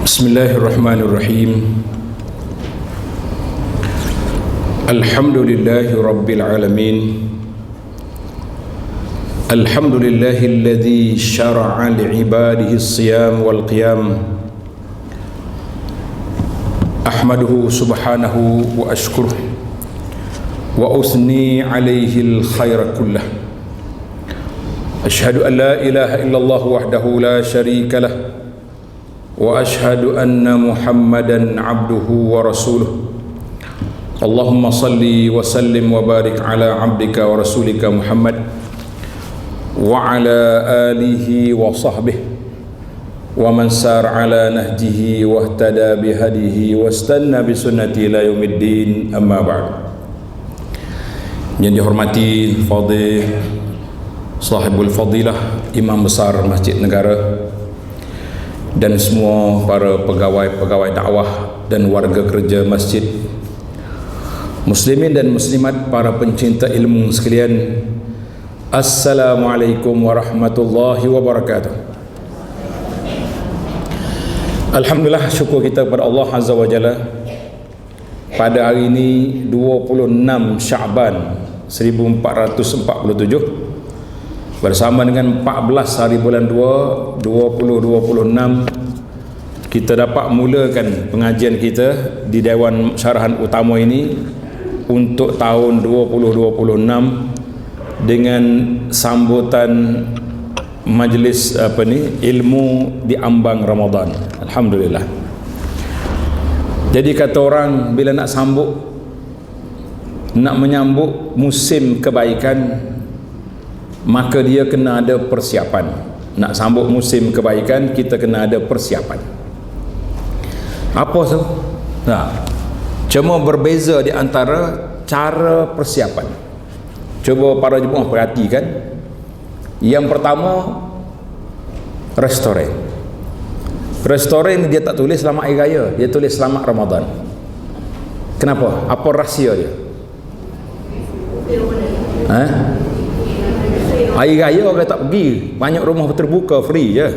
Bismillahirrahmanirrahim. Alhamdulillahi Rabbil Alamin. Alhamdulillahilladzi syara'a li'ibadihi as-siyam wal qiyam. Ahmaduhu subhanahu wa ashkuruh wa usni alaihi al-khaira kullah. Ashhadu an la ilaha illallah wahdahu la sharika lah wa ashhadu anna Muhammadan abduhu wa rasuluh. Allahumma salli wa sallim wa barik ala abdika wa rasulika Muhammad wa ala alihi wa sahbihi wa man sar ala nahjihi wa ihtada bihadihi wa istanna bi sunnati ila yaumiddin, amma ba'd. Yang dihormati fadil sahibul fadilah Imam Besar Masjid Negara dan semua para pegawai-pegawai dakwah dan warga kerja masjid, muslimin dan muslimat, para pencinta ilmu sekalian, Assalamualaikum warahmatullahi wabarakatuh. Alhamdulillah, syukur kita kepada Allah Azza wa Jalla. Pada hari ini 26 Sya'ban 1447 bersama dengan 14 hari bulan 2 2026, kita dapat mulakan pengajian kita di Dewan Syarahan Utama ini untuk tahun 2026 dengan sambutan majlis ilmu di ambang Ramadan. Alhamdulillah. Jadi kata orang, bila nak menyambut musim kebaikan, maka dia kena ada persiapan. Nak sambut musim kebaikan, kita kena ada persiapan. Apa tu? Cuma berbeza di antara cara persiapan. Cuba para jemaah perhatikan. Yang pertama, restoran. Restoran dia tak tulis selamat hari raya, dia tulis selamat Ramadan. Kenapa? Apa rahsia dia? Hari raya orang tak pergi, banyak rumah terbuka free je.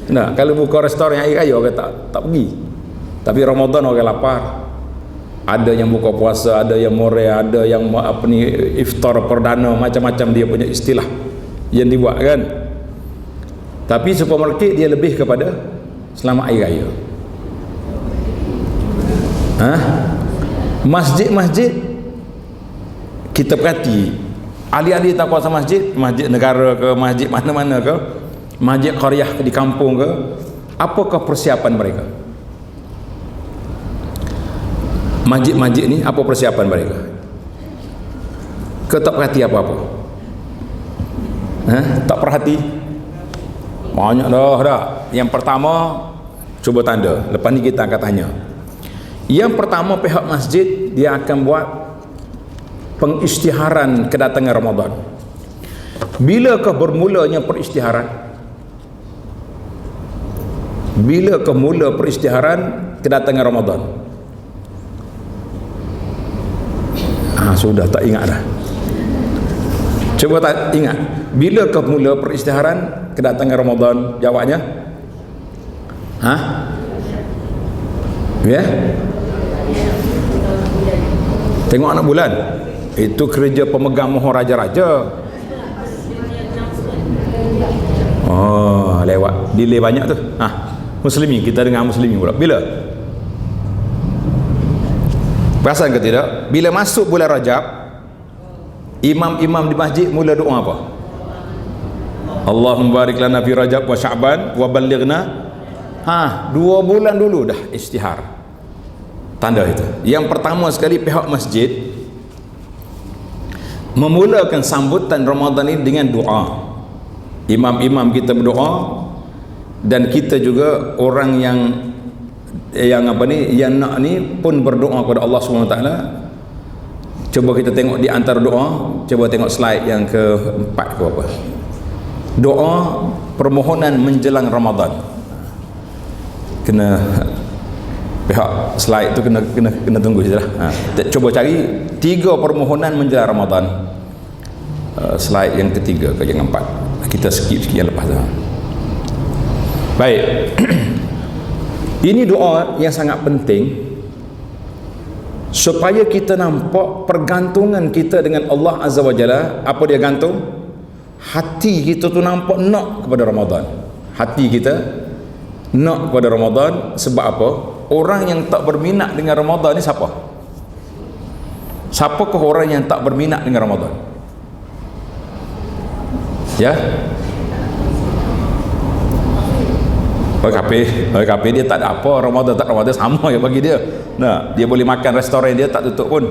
Nah, kalau buka restoran hari raya orang tak pergi. Tapi Ramadan orang lapar. Ada yang buka puasa, ada yang more, ada yang iftar perdana, macam-macam dia punya istilah yang dibuat kan. Tapi supermarket dia lebih kepada selamat hari raya. Masjid-masjid kita perhati, ahli-ahli tak kuasa masjid negara ke, masjid mana-mana ke, masjid qaryah di kampung ke, apakah persiapan mereka? Masjid-masjid ni apa persiapan mereka? Kau tak perhati apa-apa? Tak perhati? Banyak dah. Yang pertama, cuba tanda, lepas ni kita akan tanya. Yang pertama, pihak masjid dia akan buat pengisytiharan kedatangan Ramadan. Bilakah bermulanya perisytiharan? Bilakah mula perisytiharan kedatangan Ramadan? Sudah tak ingat dah. Cuba tak ingat. Bilakah mula perisytiharan kedatangan Ramadan? Jawabnya? Ya? Tengok anak bulan. Itu kerja pemegang mohon raja-raja. Lewat delay banyak tu. Muslimi, kita dengar muslimi pula. Bila? Perasan ke tidak? Bila masuk bulan Rajab, imam-imam di masjid mula doa apa? Allahumma barik lana fi Rajab wa Sya'ban wa ballighna. 2 bulan dulu dah isytihar. Tanda itu. Yang pertama sekali, pihak masjid memulakan sambutan Ramadan ini dengan doa. Imam-imam kita berdoa, dan kita juga orang yang nak ni pun berdoa kepada Allah SWT. Cuba kita tengok di antara doa, cuba tengok slide yang ke-4 ke apa. Doa permohonan menjelang Ramadan. Kena pihak slide tu kena tunggu sajalah. Cuba cari 3 permohonan menjelang Ramadan. Slide yang ketiga ke yang 4. Kita skip sikit yang lepas tu. Baik. Ini doa yang sangat penting supaya kita nampak pergantungan kita dengan Allah Azza wa Jalla. Apa dia gantung? Hati kita tu nampak nak kepada Ramadan. Hati kita nak kepada Ramadan. Sebab apa? Orang yang tak berminat dengan Ramadan ni siapa? Siapakah orang yang tak berminat dengan Ramadan? Ya? Orang kafir dia tak ada apa, Ramadan tak Ramadan sama je bagi dia. Nah, dia boleh makan restoran dia tak tutup pun.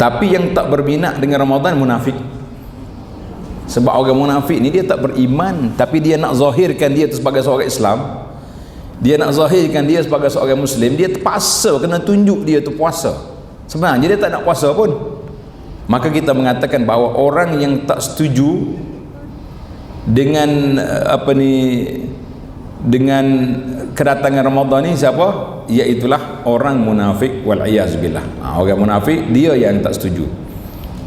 Tapi yang tak berminat dengan Ramadan munafik. Sebab orang munafik ni dia tak beriman, tapi dia nak zahirkan dia tu sebagai seorang Islam. Dia nak zahirkan dia sebagai seorang Muslim, dia terpaksa kena tunjuk dia tu puasa. Sebenarnya dia tak nak puasa pun. Maka kita mengatakan bahawa orang yang tak setuju dengan dengan kedatangan Ramadan ni siapa? Iaitulah orang munafik wal iyaz billah. Orang munafik dia yang tak setuju.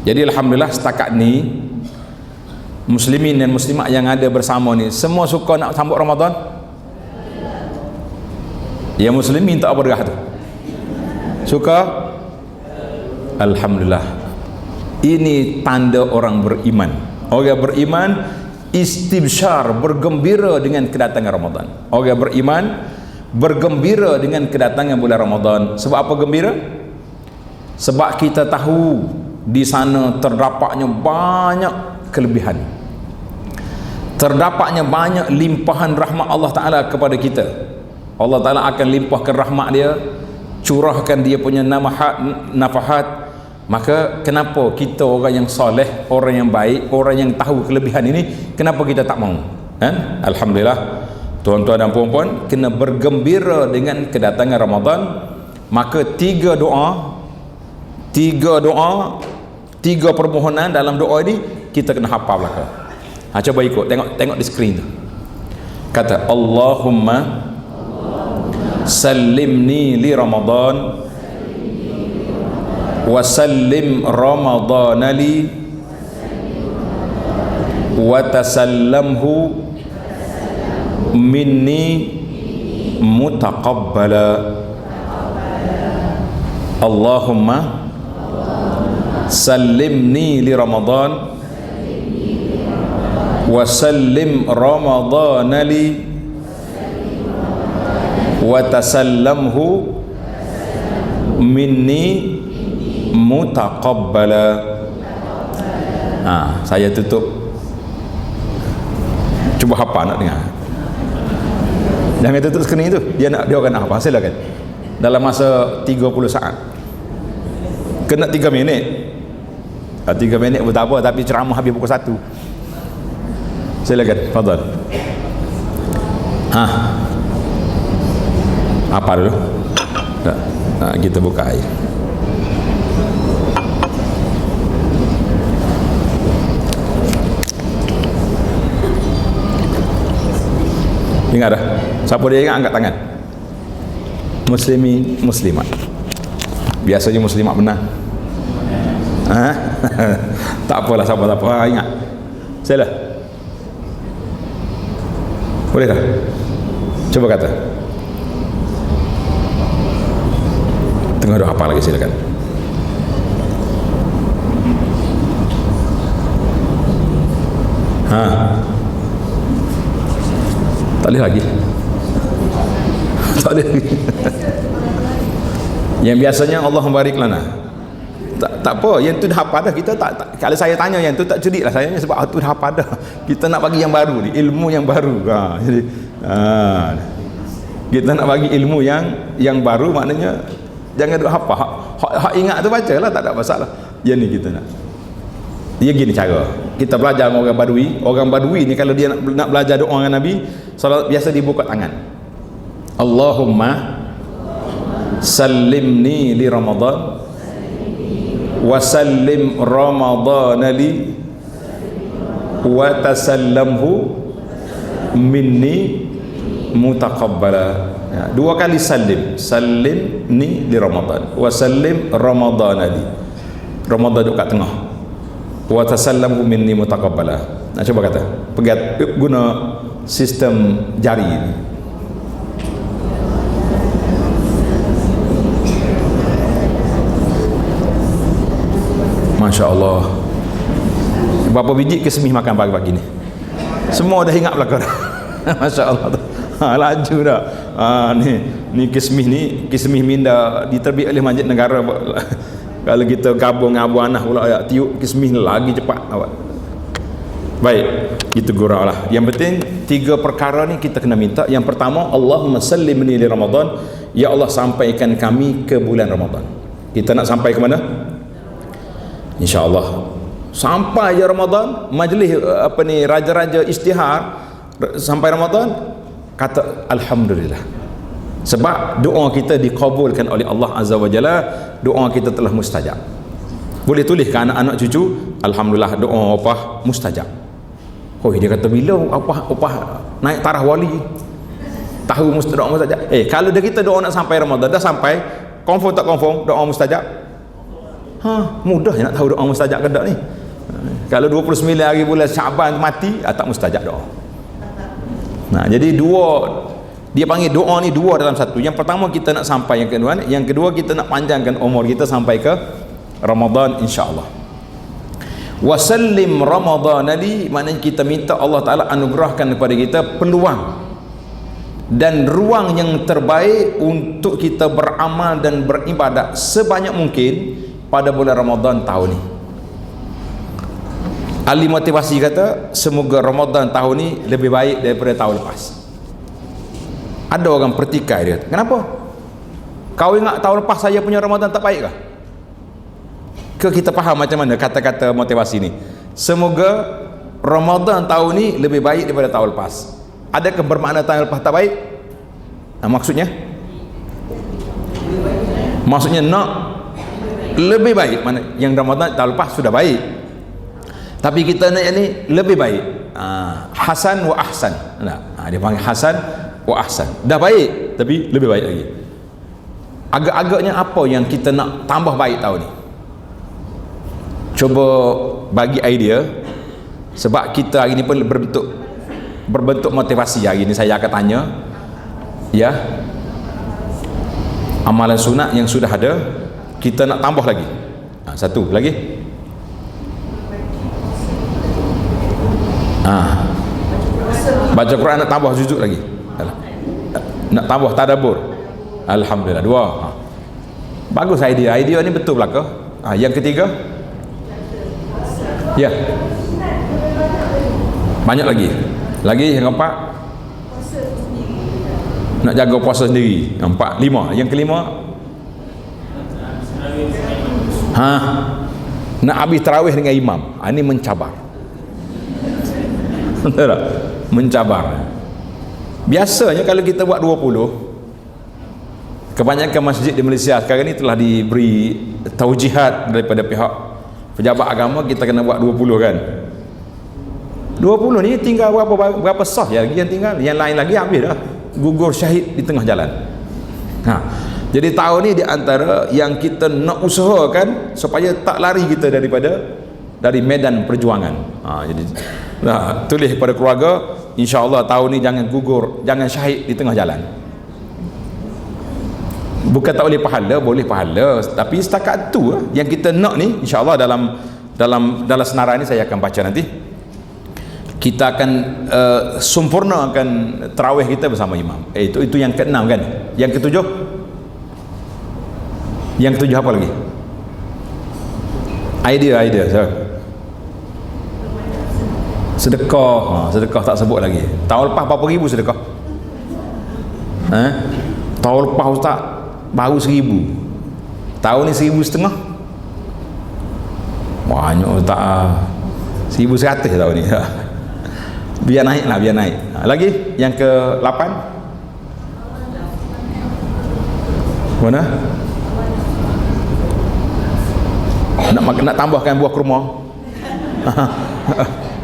Jadi alhamdulillah setakat ni muslimin dan muslimat yang ada bersama ni semua suka nak sambut Ramadan. Yang muslimin tak apa derah tu. Suka? Alhamdulillah. Ini tanda orang beriman. Orang beriman istibsyar, bergembira dengan kedatangan Ramadan. Orang beriman bergembira dengan kedatangan bulan Ramadan. Sebab apa gembira? Sebab kita tahu di sana terdapatnya banyak kelebihan, terdapatnya banyak limpahan rahmat Allah Ta'ala kepada kita. Allah Ta'ala akan limpahkan rahmat dia, curahkan dia punya nafahat. Maka kenapa kita orang yang soleh, orang yang baik, orang yang tahu kelebihan ini, kenapa kita tak mau? Alhamdulillah, tuan-tuan dan puan-puan, kena bergembira dengan kedatangan Ramadan. Maka tiga doa, tiga permohonan dalam doa ini kita kena hafal belakang. Coba ikut, tengok di skrin tu. Kata Allahumma sallimni li Ramadan wa sallim Ramadan li wa tasallamhu minni mutaqabbala. Allahumma sallimni li Ramadan wa sallim Ramadan li wa tasallamhu minni mutaqabbala. Saya tutup. Cuba hafal, nak dengar. Jangan tutup skrin tu. Dia akan nak hafal. Silakan. Dalam masa 30 saat. Kena 3 minit. 3 minit pun tak apa, tapi ceramah habis pukul 1. Silakan, fadhal. Apa dulu? Kita buka air. Ingat dah. Siapa dia ingat angkat tangan. Muslimin, muslimat. Biasanya muslimat benar. Tak apalah, siapa tak apa. Ingat. Silalah. Boleh tak? Coba kata. Tengah doa apa lagi, silakan. Tak boleh lagi. Tak boleh lagi. Yang biasanya Allahumma barik lana. Tak apa, yang tu dah hafal dah. Kita tak, kalau saya tanya yang tu tak cerdik lah saya, sebab tu dah hafal dah. Kita nak bagi yang baru ni, ilmu yang baru. Jadi kita nak bagi ilmu yang baru, maknanya jangan duk hafal. Hak ingat tu bacalah, tak ada masalah. Yang ni kita nak. Dia gini cara. Kita belajar dengan orang Badui. Orang Badui ni kalau dia nak belajar doa dengan Nabi, salat biasa dia buka tangan. Allahumma sallimni li Ramadan wa sallim Ramadan li wa tasallamhu minni mutaqabbala. Dua kali sallim ni li Ramadan wa sallim Ramadan li. Ramadan duduk kat tengah. Wa tasallamhu minni mutaqabbala. Nak cuba kata. Pegat guna sistem jari ni. Masya Allah. Berapa biji kismis makan pagi-pagi ni? Semua dah ingat belakang dah. Masya Allah. Laju dah. Ni kismis minda diterbit oleh Masjid Negara. Kalau kita gabung dengan Abu Anas pula tiup kismis lagi cepat awak. Baik, itu gurau lah. Yang penting 3 perkara ni kita kena minta. Yang pertama, Allahumma sallimni li Ramadan. Ya Allah, sampaikan kami ke bulan Ramadan. Kita nak sampai ke mana? InsyaAllah sampai je Ramadan, majlis raja-raja istihar sampai Ramadan, kata Alhamdulillah. Sebab doa kita dikabulkan oleh Allah Azza wa Jalla. Doa kita telah mustajab. Boleh tulis ke anak-anak cucu, Alhamdulillah doa opah mustajab. Oh, dia kata bila opah naik tarah wali tahu doa mustajab. Kalau dah kita doa nak sampai Ramadan, dah sampai, confirm tak confirm doa mustajab? Mudah je nak tahu doa mustajab ke tak ni. Kalau 29 hari bulan Syaban mati, tak mustajab doa. Jadi dia panggil doa ni 2 dalam 1. Yang pertama kita nak sampai, yang kedua kita nak panjangkan umur kita sampai ke Ramadan insya-Allah. Wasallim Ramadan li, maknanya kita minta Allah Taala anugerahkan kepada kita peluang dan ruang yang terbaik untuk kita beramal dan beribadat sebanyak mungkin pada bulan Ramadan tahun ni. Ahli motivasi kata semoga Ramadan tahun ni lebih baik daripada tahun lepas. Ada orang pertikai dia, kenapa? Kau ingat tahun lepas saya punya Ramadan tak baik kah? Kita faham macam mana kata-kata motivasi ni? Semoga Ramadan tahun ni lebih baik daripada tahun lepas. Adakah bermakna tahun lepas tak baik? Maksudnya nak lebih baik. Mana yang Ramadan tahun lepas sudah baik, tapi kita nak yang ni lebih baik. Hasan wa ahsan. Dia panggil hasan wa ahsan. Dah baik tapi lebih baik lagi. Agak-agaknya apa yang kita nak tambah baik tahun ni? Cuba bagi idea. Sebab kita hari ni pun berbentuk motivasi. Hari ni saya akan tanya, ya, amalan sunat yang sudah ada kita nak tambah lagi. Satu lagi. Baca Quran nak tambah juzuk lagi. Nak tambah tadabbur. Alhamdulillah. 2. Bagus idea. Idea ni betul belaka. Yang ketiga, ya, banyak lagi. Yang keempat, nak jaga puasa sendiri. 4, 5. Yang kelima, nak habis tarawih dengan imam. Ini mencabar. Betul tak? Mencabar. Biasanya kalau kita buat 20, kebanyakan masjid di Malaysia sekarang ni telah diberi taujihat daripada pihak pejabat agama, kita kena buat 20 kan. 20 ni tinggal berapa sah lagi yang tinggal, yang lain lagi habis dah, gugur syahid di tengah jalan. Jadi tahun ni di antara yang kita nak usahakan supaya tak lari kita dari medan perjuangan. Jadi tulis kepada keluarga, insya-Allah tahun ni jangan gugur, jangan syahid di tengah jalan. Bukan tak boleh pahala, boleh pahala, tapi setakat tu yang kita nak ni, insya-Allah dalam senarai ni saya akan baca nanti. Kita akan sempurnakan tarawih kita bersama imam. Itu yang ke-6 kan. Yang ke-7? Yang ke-7 apa lagi? Idea. Sedekah. Sedekah tak sebut lagi. Tahun lepas berapa ribu sedekah? Tahun lepas Ustaz baru 1,000. Tahun ni 1,500. Banyak Ustaz. 1,100 tahun ni. Biar naik. Lagi yang ke-8 mana? Nak tambahkan buah kurma.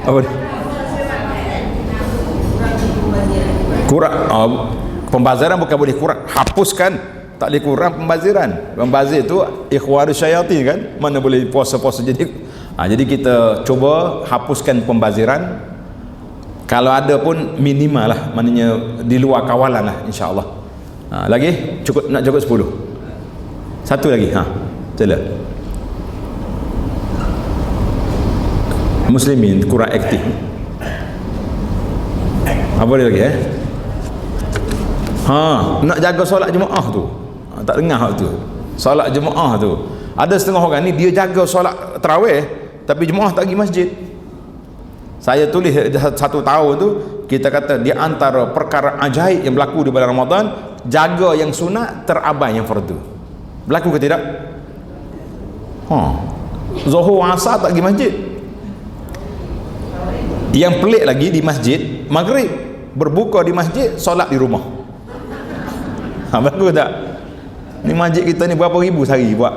Apa ni? Kurang. Pembaziran bukan boleh kurang, hapuskan. Tak boleh kurang pembaziran. Pembazir tu ikhwarus syaitan kan, mana boleh puasa-puasa. Jadi kita cuba hapuskan pembaziran. Kalau ada pun minimal lah, maknanya di luar kawalan lah, insya-Allah. Lagi nak cukup 10. Satu lagi. Sila. muslimin kurang aktif. Apa dia lagi nak jaga solat jemaah tu. Tak dengar tu. Solat jemaah tu. Ada setengah orang ni dia jaga solat tarawih tapi jemaah tak pergi masjid. Saya tulis 1 tahun tu, kita kata di antara perkara ajaib yang berlaku di bulan Ramadan, jaga yang sunat terabai yang fardu. Berlaku ke tidak? Zuhur asar tak pergi masjid. Yang pelik lagi di masjid, maghrib berbuka di masjid, solat di rumah. Bagus tak? Ni masjid kita ni berapa ribu sehari buat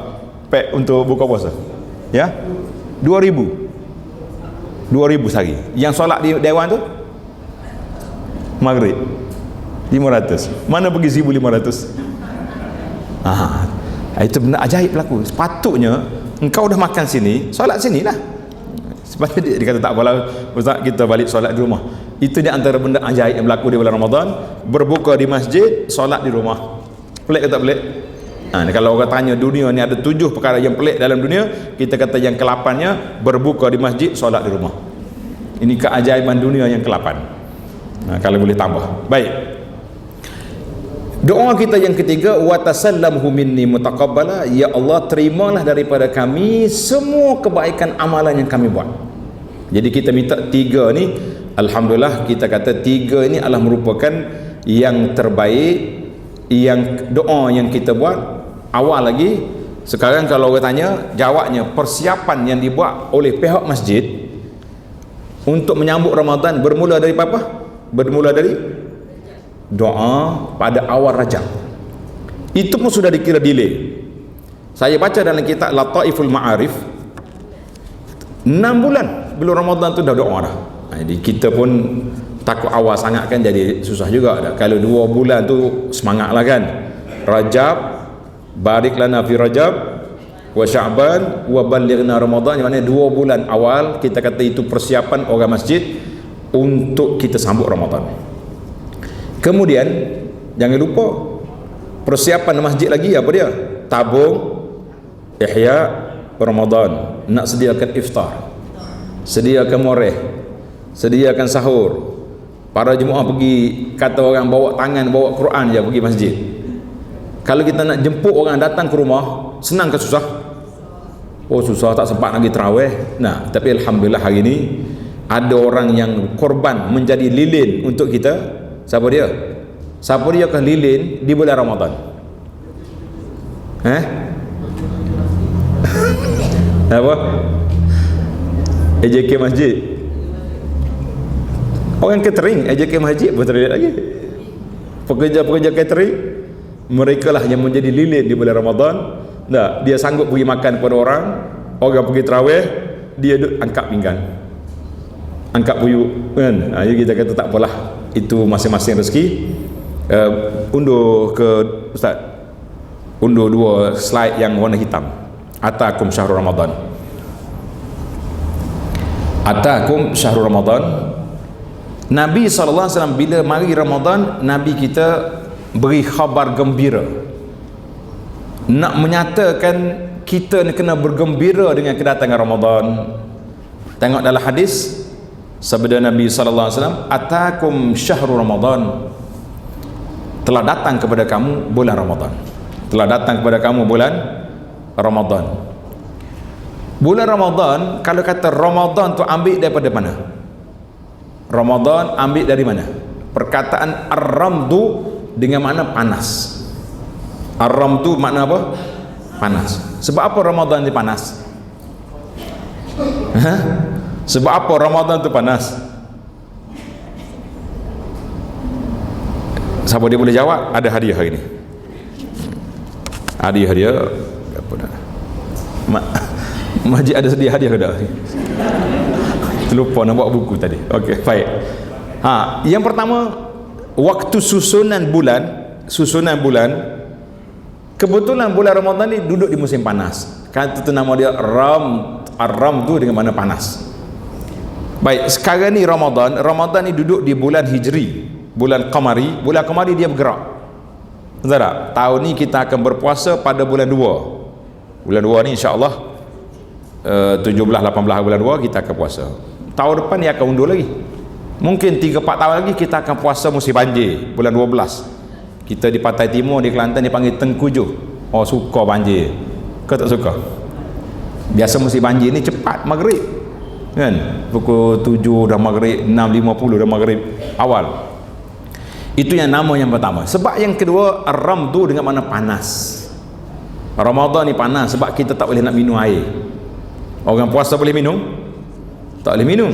pack untuk buka puasa? Ya? 2,000 sehari. Yang solat di dewan tu maghrib 500. Mana pergi 1,500? Itu benda ajaib berlaku. Sepatutnya engkau dah makan sini, solat sini lah. Sepatutnya dia kata tak apalah Ustaz, kita balik solat di rumah. Itu di antara benda ajaib yang berlaku di bulan Ramadan. Berbuka di masjid, solat di rumah. Pelik ke tak pelik? Kalau orang tanya dunia ni ada 7 perkara yang pelik dalam dunia, kita kata yang ke-8-nya berbuka di masjid, solat di rumah. Ini keajaiban dunia yang ke-8. Kalau boleh tambah. Baik. Doa kita yang ketiga, wa tasallamhu minni mutaqabbala, ya Allah terimalah daripada kami semua kebaikan amalan yang kami buat. Jadi kita minta 3 ni, alhamdulillah kita kata 3 ini adalah merupakan yang terbaik, yang doa yang kita buat awal lagi. Sekarang kalau orang tanya, jawabnya persiapan yang dibuat oleh pihak masjid untuk menyambut Ramadan bermula dari apa? Bermula dari doa pada awal Rajab. Itu pun sudah dikira delay. Saya baca dalam kitab Lataiful Ma'arif, 6 bulan belum Ramadan tu dah doa dah. Jadi kita pun takut awal sangat kan, jadi susah juga dah. Kalau 2 bulan tu semangat lah kan. Rajab, barik lana fi Rajab wa Sya'ban wa ballighna Ramadan. Yang mana 2 bulan awal kita kata itu persiapan orang masjid untuk kita sambut Ramadan. Kemudian jangan lupa persiapan masjid lagi apa dia? Tabung ihya Ramadan, nak sediakan iftar, sediakan moreh, sediakan sahur. Para jemaah pergi, kata orang bawa tangan, bawa Quran je pergi masjid. Kalau kita nak jemput orang datang ke rumah, senang ke susah? Oh susah, tak sempat lagi tarawih. Tapi alhamdulillah hari ini ada orang yang korban menjadi lilin untuk kita. Siapa dia? Siapa dia akan lilin di bulan Ramadan? Apa? AJK Masjid. Orang catering AJK Masjid pun terlihat lagi. Pekerja-pekerja catering, mereka lah yang menjadi lilin di bulan Ramadan. Dia sanggup pergi makan kepada orang pergi tarawih, dia duduk angkat pinggan, angkat puyuk kan. Jadi kita kata tak apalah, itu masing-masing rezeki. Undur ke Ustaz, undur 2 slide yang warna hitam. Atakum syahrul Ramadan. Atakum syahrul Ramadan. Nabi SAW bila mari Ramadan, Nabi kita beri khabar gembira, nak menyatakan kita ni kena bergembira dengan kedatangan Ramadan. Tengok dalam hadis sabda Nabi SAW, atakum syahrul Ramadan, telah datang kepada kamu bulan Ramadan. Telah datang kepada kamu bulan Ramadan. Bulan Ramadan, kalau kata Ramadan tu ambil daripada mana? Ramadan ambil dari mana? Perkataan ar-ramdu dengan makna panas. Ar-ramdu makna apa? Panas. Sebab apa Ramadan ni panas? Sebab apa Ramadan tu panas? Siapa dia boleh jawab? Ada hadiah hari ni. Hadiah apa dah? Masjid ada sedia hadiah ke dah? Terlupa nak bawa buku tadi. Okey, baik. Yang pertama, waktu susunan bulan. Kebetulan bulan Ramadan ni duduk di musim panas. Kata tu nama dia ar-ram tu dengan mana panas. Baik, sekarang ni Ramadan ni duduk di bulan Hijri, bulan Qamari. Bulan Qamari dia bergerak. Betul tak? Tahun ni kita akan berpuasa pada bulan 2. Bulan 2 ni insya-Allah 17-18 bulan 2 kita akan puasa. Tahun depan dia akan undur lagi. Mungkin 3-4 tahun lagi kita akan puasa musim banjir bulan 12. Kita di Pantai Timur di Kelantan dipanggil Tengkujuh. Oh, suka banjir. Kau tak suka? Biasa musim banjir ni cepat maghrib. Kan? Pukul 7 dah maghrib, 6.50 dah maghrib awal. Itu yang nama yang pertama. Sebab yang kedua, ar-ramdu dengan makna panas. Ramadan ni panas sebab kita tak boleh nak minum air. Orang puasa boleh minum? Tak boleh minum.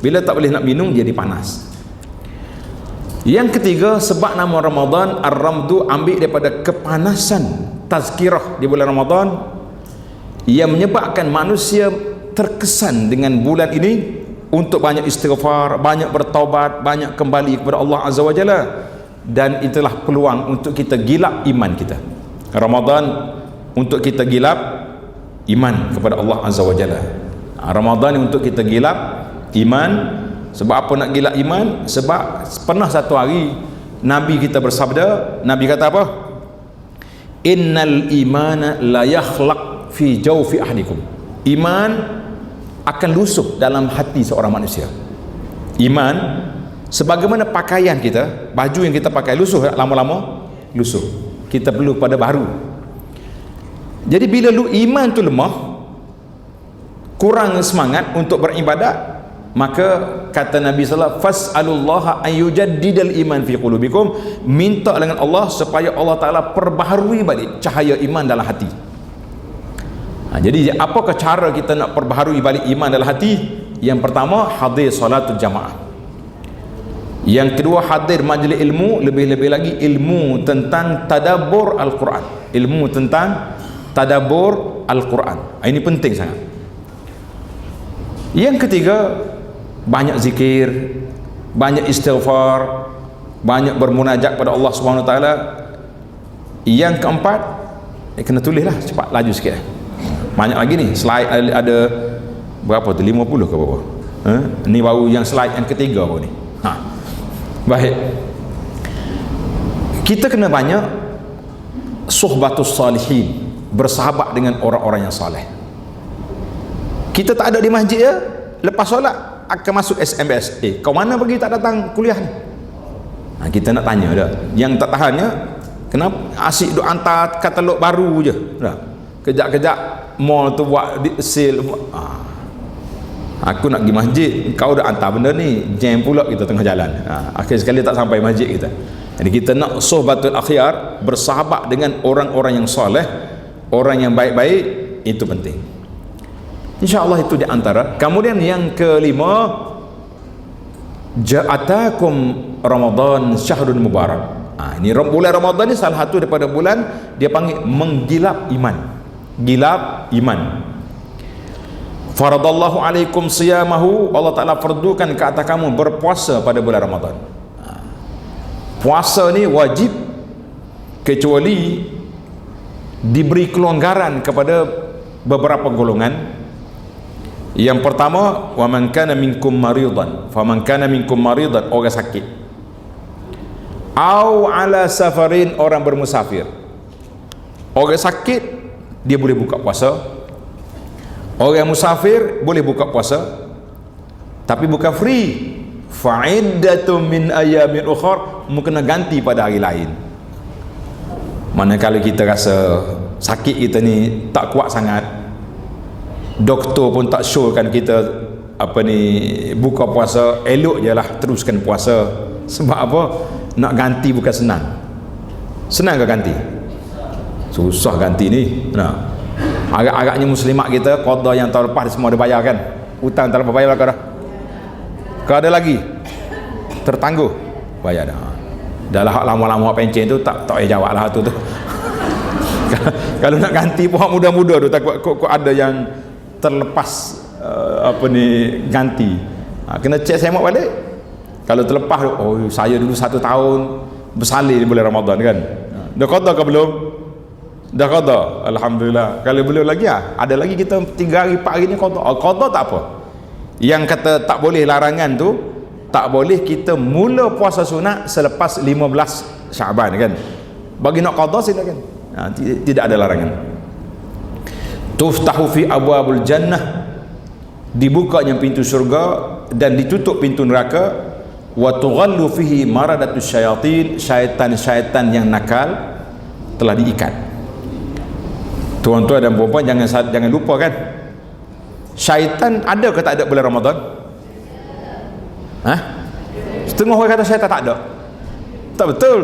Bila tak boleh nak minum, jadi panas. Yang ketiga, sebab nama Ramadan, ar-ramdu ambil daripada kepanasan tazkirah di bulan Ramadan yang menyebabkan manusia terkesan dengan bulan ini untuk banyak istighfar, banyak bertaubat, banyak kembali kepada Allah Azza wa Jalla, dan itulah peluang untuk kita gilap iman kita. Ramadan untuk kita gilap iman kepada Allah Azza wa Jalla. Ramadan untuk kita gilap iman. Sebab apa nak gilap iman? Sebab pernah satu hari Nabi kita bersabda, Nabi kata apa? Innal imana la yakhlaq fi jawfi ahdikum. Iman akan lusuh dalam hati seorang manusia. Iman sebagaimana pakaian kita, baju yang kita pakai lusuh, lama-lama lusuh. Kita perlu pada baru. Jadi bila iman tu lemah, kurang semangat untuk beribadat, maka kata Nabi sallallahu alaihi wasallam, fas'alullaha an yujaddidal iman fi qulubikum, minta dengan Allah supaya Allah Taala perbaharui balik cahaya iman dalam hati. Jadi apakah cara kita nak perbaharui balik iman dalam hati? Yang pertama, hadir salatul jamaah. Yang kedua, hadir majlis ilmu, lebih-lebih lagi ilmu tentang tadabbur Al-Quran, ilmu tentang tadabbur Al-Quran. Ini penting sangat. Yang ketiga, banyak zikir, banyak istighfar, banyak bermunajat pada Allah Subhanahu Wa Taala. Yang keempat, kena tulislah cepat, laju sikit. Banyak lagi ni slide, ada berapa tu, 50 ke berapa? Ni baru yang slide yang ketiga baru ni. Baik, kita kena banyak suhbatus salihin, bersahabat dengan orang-orang yang saleh. Kita tak ada di masjid ya, lepas solat akan masuk SMS, kau mana pergi tak datang kuliah ni? Kita nak tanya dah. Yang tak tahannya, kenapa asyik duk hantar katalog baru je dah. Kejap-kejap mall tu buat sale. Aku nak pergi masjid, kau dah hantar benda ni, jam pula kita tengah jalan. Akhir sekali tak sampai masjid kita. Jadi kita nak suhbatul akhyar, bersahabat dengan orang-orang yang soleh, orang yang baik-baik, itu penting. InsyaAllah itu di antara. Kemudian yang kelima, ja'atakum Ramadan syahrun mubarak. Ini bulan Ramadan ni salah satu daripada bulan dia panggil menggilap iman. Gilap iman. Faradallahu alaikum siyamahu, Allah Ta'ala fardukan ke atas kamu berpuasa pada bulan Ramadan. Puasa ni wajib kecuali diberi kelonggaran kepada beberapa golongan. Yang pertama, wa man kana minkum maridan, faman kana minkum maridan, orang sakit, au ala safarin, orang bermusafir. Orang sakit dia boleh buka puasa, orang musafir boleh buka puasa, tapi bukan free. Fa'iddatum min ayamin ukhar, kena ganti pada hari lain. Manakala kita rasa sakit kita ni tak kuat sangat, doktor pun tak syorkan kita buka puasa, elok je lah teruskan puasa. Sebab apa? Nak ganti bukan senang. Senang ke ganti? Susah ganti ni. Agak-agaknya muslimat kita qada yang tahun lepas semua ada bayar kan? Hutang tahun lepas bayar ke dah? Ke ada lagi? Tertangguh? Bayar dah. Dah lah lama-lama pencen tu tak payah jawab lah tu. Kalau nak ganti pun muda-muda tu takut kok ada yang terlepas ganti. Kena cek semak balik. Kalau terlepas, saya dulu 1 tahun bersalin di bulan Ramadan kan. Dah qada ke belum? Dah qada, alhamdulillah. Kalau belum lagi ada lagi kita 3 hari 4 hari ni qada. Qada tak apa. Yang kata tak boleh larangan tu, tak boleh kita mula puasa sunat selepas 15 Syaban kan. Bagi nak qada silakan. Tidak ada larangan. tuftahu fi abwabul jannah, dibukanya pintu surga dan ditutup pintu neraka. Wa tughallu fihi maradatus syayatin, syaitan-syaitan yang nakal telah diikat. Tuan-tuan dan puan-puan, jangan lupa kan, syaitan ada ke tak ada bulan Ramadan? Setengah orang kata syaitan tak ada. Tak betul.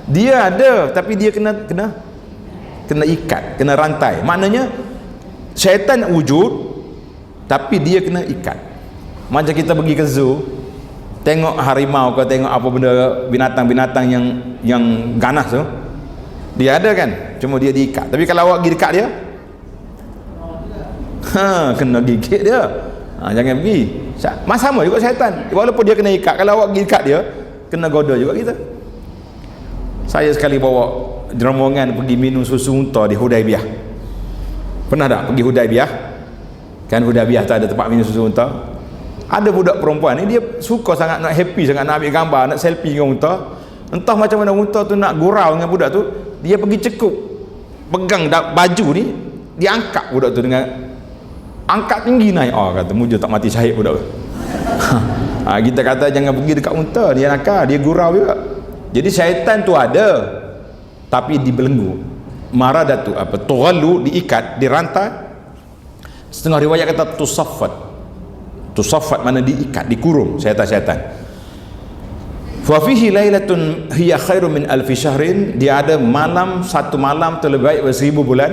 Dia ada, tapi dia kena ikat, kena rantai. Maknanya syaitan wujud, tapi dia kena ikat. Macam kita pergi ke zoo, tengok harimau ke tengok apa benda, binatang-binatang yang ganas tu, dia ada kan, cuma dia diikat. Tapi kalau awak pergi dekat dia, kena gigit dia. Jangan pergi. Sama juga syaitan, walaupun dia kena ikat, kalau awak pergi dekat dia, kena goda juga kita. Saya sekali bawa rombongan pergi minum susu unta di Hudaibiyah. Pernah tak pergi Hudaibiyah? Kan Hudaibiyah tu ada tempat minum susu unta. Ada budak perempuan ni, dia suka sangat, nak happy sangat, nak ambil gambar, nak selfie dengan unta. Entah macam mana unta tu nak gurau dengan budak tu, dia pergi cekup, pegang baju ni, dia angkat budak tu dengan angkat tinggi naik. Kata mujur tak mati syahid budak tu. Kita kata jangan pergi dekat unta, dia nakal, dia gurau juga. Jadi syaitan tu ada, tapi dibelenggu. Maradatu apa? Tughallu, diikat, dirantai. Setengah riwayat kata tusaffat mana diikat, dikurung syaitan-syaitan. Fa fihi lailatun hiya khairum min alfi syahrin, dia ada malam, satu malam terlebih baik daripada 1000 bulan.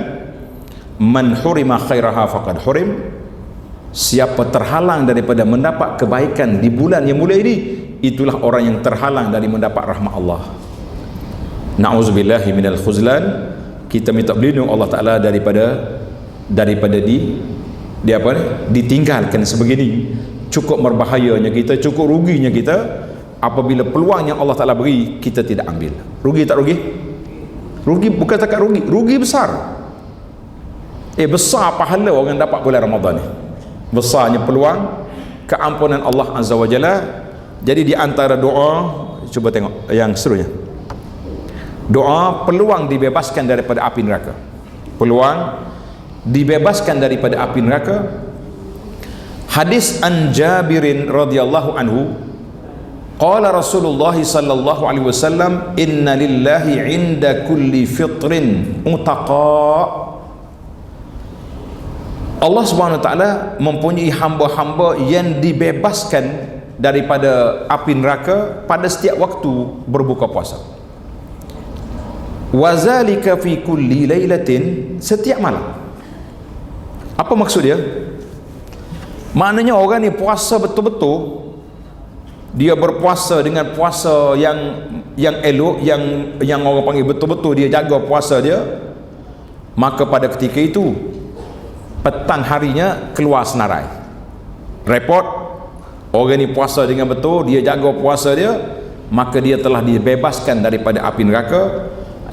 Man hurima khairaha faqad hurim, siapa terhalang daripada mendapat kebaikan di bulan yang mulia ini, itulah orang yang terhalang dari mendapat rahmat Allah. Na'udzubillahi minal khuzlan, kita minta berlindung Allah Ta'ala daripada ditinggalkan sebegini. Cukup berbahayanya kita, cukup ruginya kita apabila peluang yang Allah Ta'ala beri kita tidak ambil. Rugi tak rugi? Rugi bukan setakat rugi, rugi besar. Besar pahala orang dapat bulan Ramadan ni. Besarnya peluang keampunan Allah Azza wa Jalla. Jadi di antara doa, cuba tengok yang seterusnya. Doa peluang dibebaskan daripada api neraka. Peluang dibebaskan daripada api neraka. Hadis an Jabirin radhiyallahu anhu, qala Rasulullah sallallahu alaihi wasallam, inna lillahi 'inda kulli fitrin utaqa. Allah Subhanahu wa taala mempunyai hamba-hamba yang dibebaskan daripada api neraka pada setiap waktu berbuka puasa. Wa zalika fi kulli lailatin, setiap malam. Apa maksud dia? Maknanya orang ni puasa betul-betul, dia berpuasa dengan puasa yang elok, yang orang panggil betul-betul dia jaga puasa dia, maka pada ketika itu petang harinya keluar senarai. Report, orang ni puasa dengan betul, dia jaga puasa dia, maka dia telah dibebaskan daripada api neraka.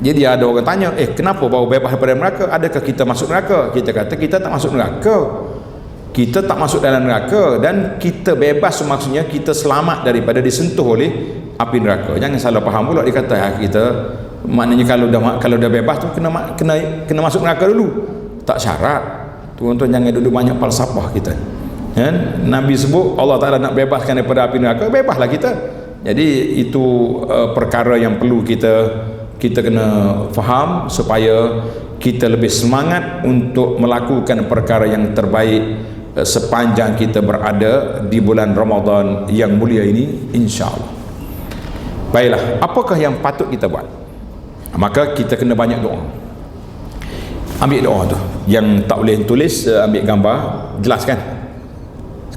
Jadi ada orang tanya, kenapa baru bebas daripada neraka? Adakah kita masuk neraka? Kita kata kita tak masuk neraka. Kita tak masuk dalam neraka, dan kita bebas maksudnya kita selamat daripada disentuh oleh api neraka. Jangan salah faham pula, dia kata kita maknanya kalau dah bebas tu kena masuk neraka dulu. Tak syarat. Tuan-tuan jangan duduk banyak falsafah kita. Kan? Nabi sebut Allah Ta'ala nak bebaskan daripada api neraka, bebaslah kita. Jadi itu perkara yang perlu kita kena faham supaya kita lebih semangat untuk melakukan perkara yang terbaik sepanjang kita berada di bulan Ramadan yang mulia ini, insya-Allah. Baiklah, apakah yang patut kita buat? Maka kita kena banyak doa. Ambil doa tu, yang tak boleh tulis ambil gambar, jelaskan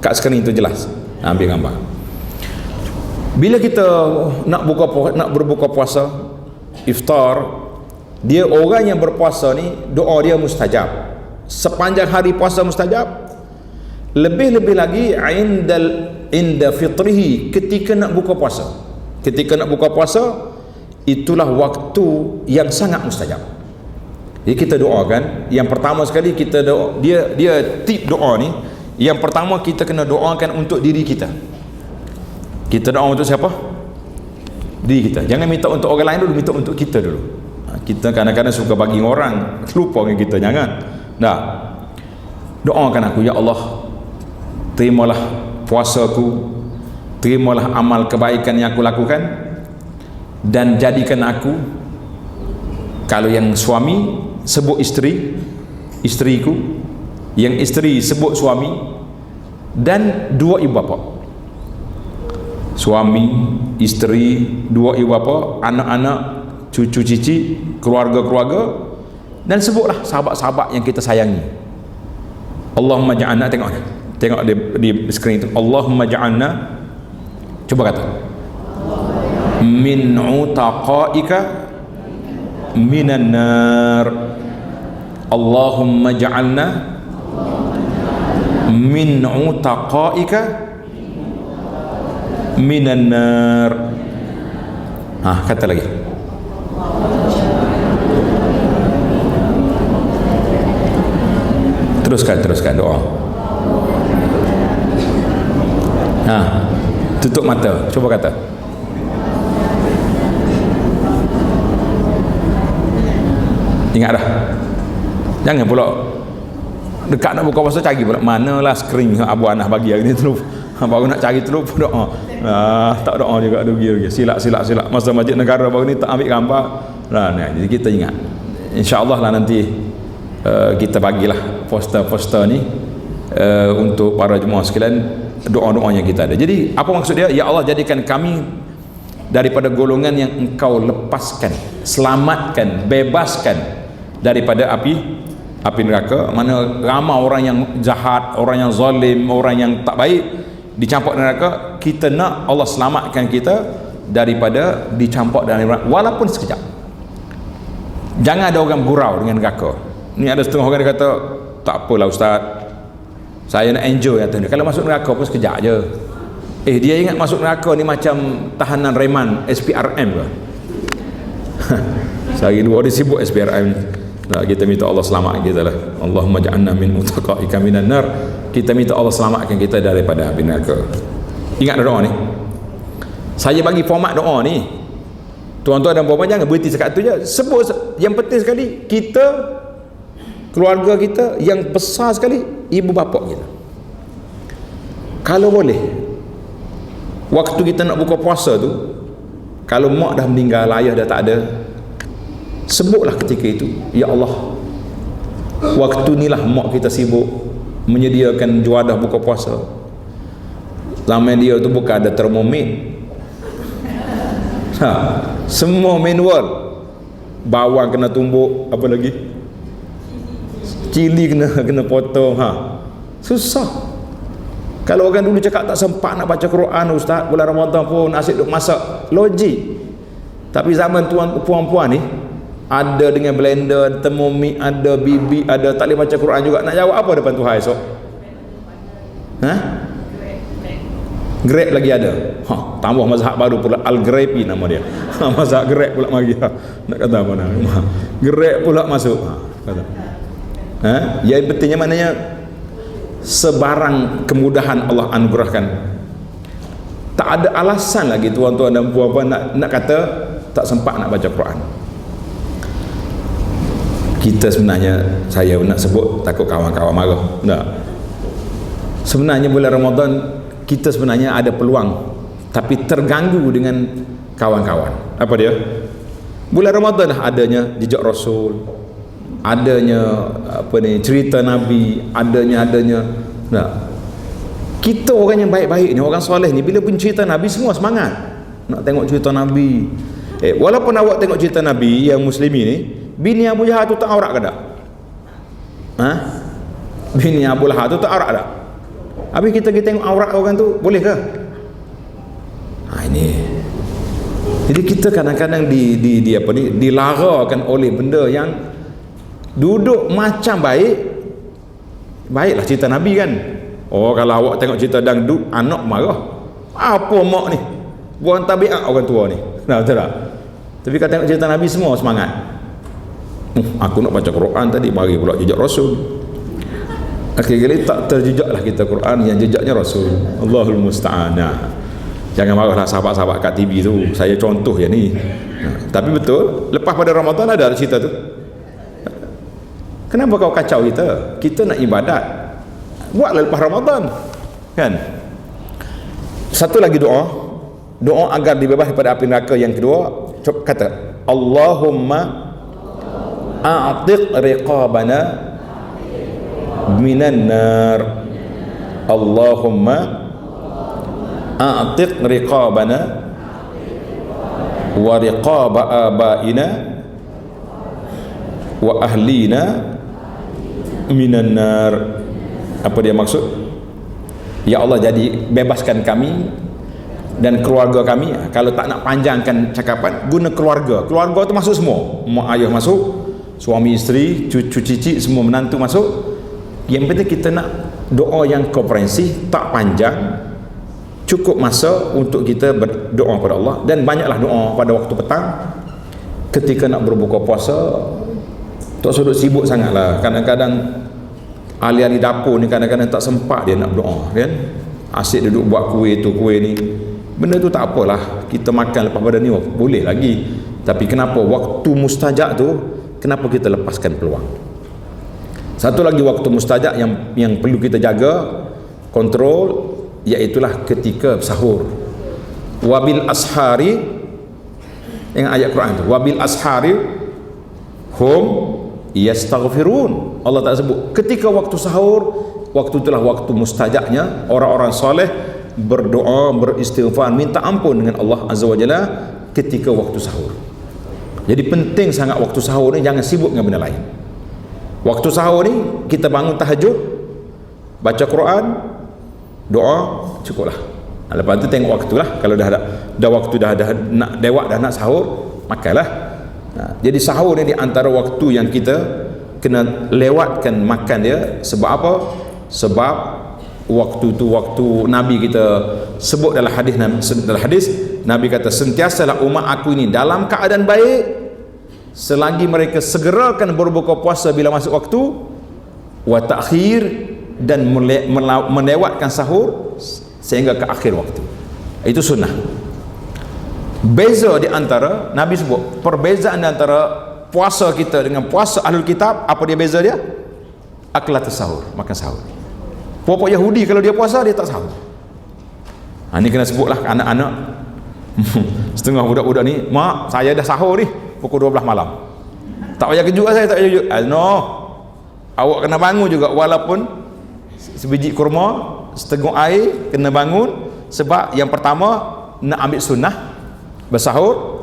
kat skrin tu jelas. Ambil gambar. Bila kita nak berbuka puasa, iftar, dia orang yang berpuasa ni doa dia mustajab. Sepanjang hari puasa mustajab. Lebih-lebih lagi inda fitrihi, ketika nak buka puasa. Ketika nak buka puasa, itulah waktu yang sangat mustajab. Jadi kita doakan, yang pertama sekali kita doa, dia tip doa ni, yang pertama kita kena doakan untuk diri kita. Kita doa untuk siapa? Diri kita. Jangan minta untuk orang lain dulu, minta untuk kita dulu. Kita kadang-kadang suka bagi orang, lupa dengan kita. Jangan. Dah. Doakan aku, ya Allah, terimalah puasaku, terimalah amal kebaikan yang aku lakukan, dan jadikan aku, kalau yang suami sebut isteriku, yang isteri sebut suami, dan dua ibu bapa. Suami, isteri, dua ibu bapa, anak-anak, cucu cici, keluarga-keluarga, dan sebutlah sahabat-sahabat yang kita sayangi. Allahumma ja'alna, tengok di skrin itu, Allahumma ja'alna, coba kata, min utaqaika minan nar. Allahumma ja'alna min utaqaika minan nar. Kata lagi. Teruskan doa. Tutup mata, coba kata. Ingat dah. Jangan pula dekat nak buka puasa cari pula manalah skrin Abu Anas bagi hari ni terus. Baru nak cari terus doa. Tak doa juga ada rugi. Silap. Masa Masjid Negara baru ni tak ambil gambar. Jadi kita ingat. InsyaAllah lah nanti kita bagilah poster-poster ni untuk para jemaah sekalian, doa-doanya kita ada. Jadi apa maksud dia? Ya Allah, jadikan kami daripada golongan yang Engkau lepaskan, selamatkan, bebaskan daripada api neraka. Mana ramai orang yang jahat, orang yang zalim, orang yang tak baik dicampak neraka. Kita nak Allah selamatkan kita daripada dicampak dalam neraka, walaupun sekejap. Jangan ada orang gurau dengan neraka. Ni ada setengah orang dia kata, tak apalah ustaz, saya nak enjoy kata dia. Kalau masuk neraka pun sekejap je. Dia ingat masuk neraka ni macam tahanan reman SPRM ke? Sehari dua dia sibuk SPRM ni. Kita minta Allah selamat kita lah. Allahumma ja'alna min mutaqaika minan nar. Kita minta Allah selamatkan kita daripada api neraka. Ingat doa ni. Saya bagi format doa ni. Tuan-tuan dan puan-puan jangan berhenti sekat tu je. Sebut yang penting sekali, kita, keluarga kita, yang besar sekali ibu bapa kita. Kalau boleh, waktu kita nak buka puasa tu, kalau mak dah meninggal, ayah dah tak ada, sebutlah ketika itu, ya Allah, waktu inilah mak kita sibuk menyediakan juadah buka puasa. Zaman dia tu bukan ada termomit, semua manual. Bawang kena tumbuk, apa lagi, cili kena potong. Susah. Kalau orang dulu cakap tak sempat nak baca Quran ustaz, bulan Ramadan pun asyik duk masak, logik. Tapi zaman puan-puan ni ada dengan blender, ada thermomix, ada bibi, ada tak boleh baca Quran juga. Nak jawab apa depan Tuhan esok? Grab lagi ada. Tambah mazhab baru pula, Al-Grabi nama dia. Mazhab Grab pula mari. Nak kata apa nak? Grab pula masuk. Kata. Yang pentingnya maknanya sebarang kemudahan Allah anugerahkan. Tak ada alasan lagi tuan-tuan dan puan-puan nak kata tak sempat nak baca Quran. Kita sebenarnya, saya nak sebut takut kawan-kawan marah. Tak. Sebenarnya bulan Ramadan kita sebenarnya ada peluang, tapi terganggu dengan kawan-kawan. Apa dia? Bulan Ramadan adanya jejak Rasul, adanya cerita Nabi, adanya. Nah, kita orang yang baik-baik ni, orang soleh ni, bila pun cerita Nabi semua semangat nak tengok cerita Nabi. Walaupun awak tengok cerita Nabi yang Muslimi ni, bini Abu Jahal tu tak aurat ke tak? Bini Abu Lahab tu tak aurat tak? Habis kita tengok aurat orang tu, boleh ke? Ini. Jadi kita kadang-kadang dilarakan oleh benda yang duduk macam baiklah cerita Nabi kan. Kalau awak tengok cerita dangdut, anak marah. Apa mak ni? Buang tabiat orang tua ni. Betul tak? Tapi kalau tengok cerita Nabi semua semangat. Aku nak baca Quran tadi, mari pula jejak Rasul. Akhirnya tak terjejaklah kita Quran yang jejaknya Rasul. Allahul musta'an. Jangan marahlah sahabat-sahabat kat TV tu. Saya contoh je ni. Tapi betul, lepas pada Ramadan ada cerita tu. Kenapa kau kacau kita? Kita nak ibadat. Buatlah lepas Ramadan. Kan? Satu lagi doa. Doa agar dibebas daripada api neraka yang kedua. Kata, Allahumma a'tiq riqabana minan nar. Allahumma a'tiq riqabana wa riqaba abaina wa ahlina minan nar. Apa dia maksud? Ya Allah, jadi bebaskan kami dan keluarga kami. Kalau tak nak panjangkan cakapan, guna keluarga. Keluarga tu masuk semua. Mak ayah masuk, suami isteri, cucu cicit, semua menantu masuk. Yang penting kita nak doa yang komprehensif, tak panjang, cukup masa untuk kita berdoa kepada Allah. Dan banyaklah doa pada waktu petang ketika nak berbuka puasa. Tak sudut sibuk sangatlah. Kadang-kadang ahli-ahli dapur ni kadang-kadang tak sempat dia nak berdoa, kan? Asyik duduk buat kuih tu kuih ni. Benda tu tak apalah, kita makan lepas pada ni boleh lagi. Tapi kenapa waktu mustajab tu, kenapa kita lepaskan peluang? Satu lagi waktu mustajab yang perlu kita jaga, kontrol, iaitulah ketika sahur. Wabil ashari, dengan ayat Quran tu, wabil ashari hum yastaghfirun. Allah tak sebut ketika waktu sahur, waktu itulah waktu mustajabnya orang-orang soleh berdoa, beristighfar, minta ampun dengan Allah Azza wa Jalla ketika waktu sahur. Jadi penting sangat waktu sahur ni, jangan sibuk dengan benda lain. Waktu sahur ni kita bangun tahajud, baca Quran, doa, cukuplah. Lepas tu tengok waktulah. Kalau dah waktu dah nak lewat, dah nak sahur, makanlah. Jadi sahur ni di antara waktu yang kita kena lewatkan makan dia. Sebab apa? Sebab waktu tu waktu Nabi kita sebut dalam hadis Nabi kata, sentiasalah umat aku ini dalam keadaan baik selagi mereka segerakan berbuka puasa bila masuk waktu, wa ta'khir, dan melewatkan sahur sehingga ke akhir waktu. Itu sunnah. Beza di antara, Nabi sebut perbezaan di antara puasa kita dengan puasa Ahlul Kitab. Apa dia beza dia? Aklat sahur, makan sahur. Puak-puak Yahudi kalau dia puasa, dia tak sahur. Ini kena sebutlah anak-anak. Setengah budak-budak ni, mak saya dah sahur ni pukul 12 malam. Tak payah kejut saya, tak payah kejut. No, awak kena bangun juga, walaupun sebiji kurma, setengah air, kena bangun. Sebab yang pertama nak ambil sunnah bersahur.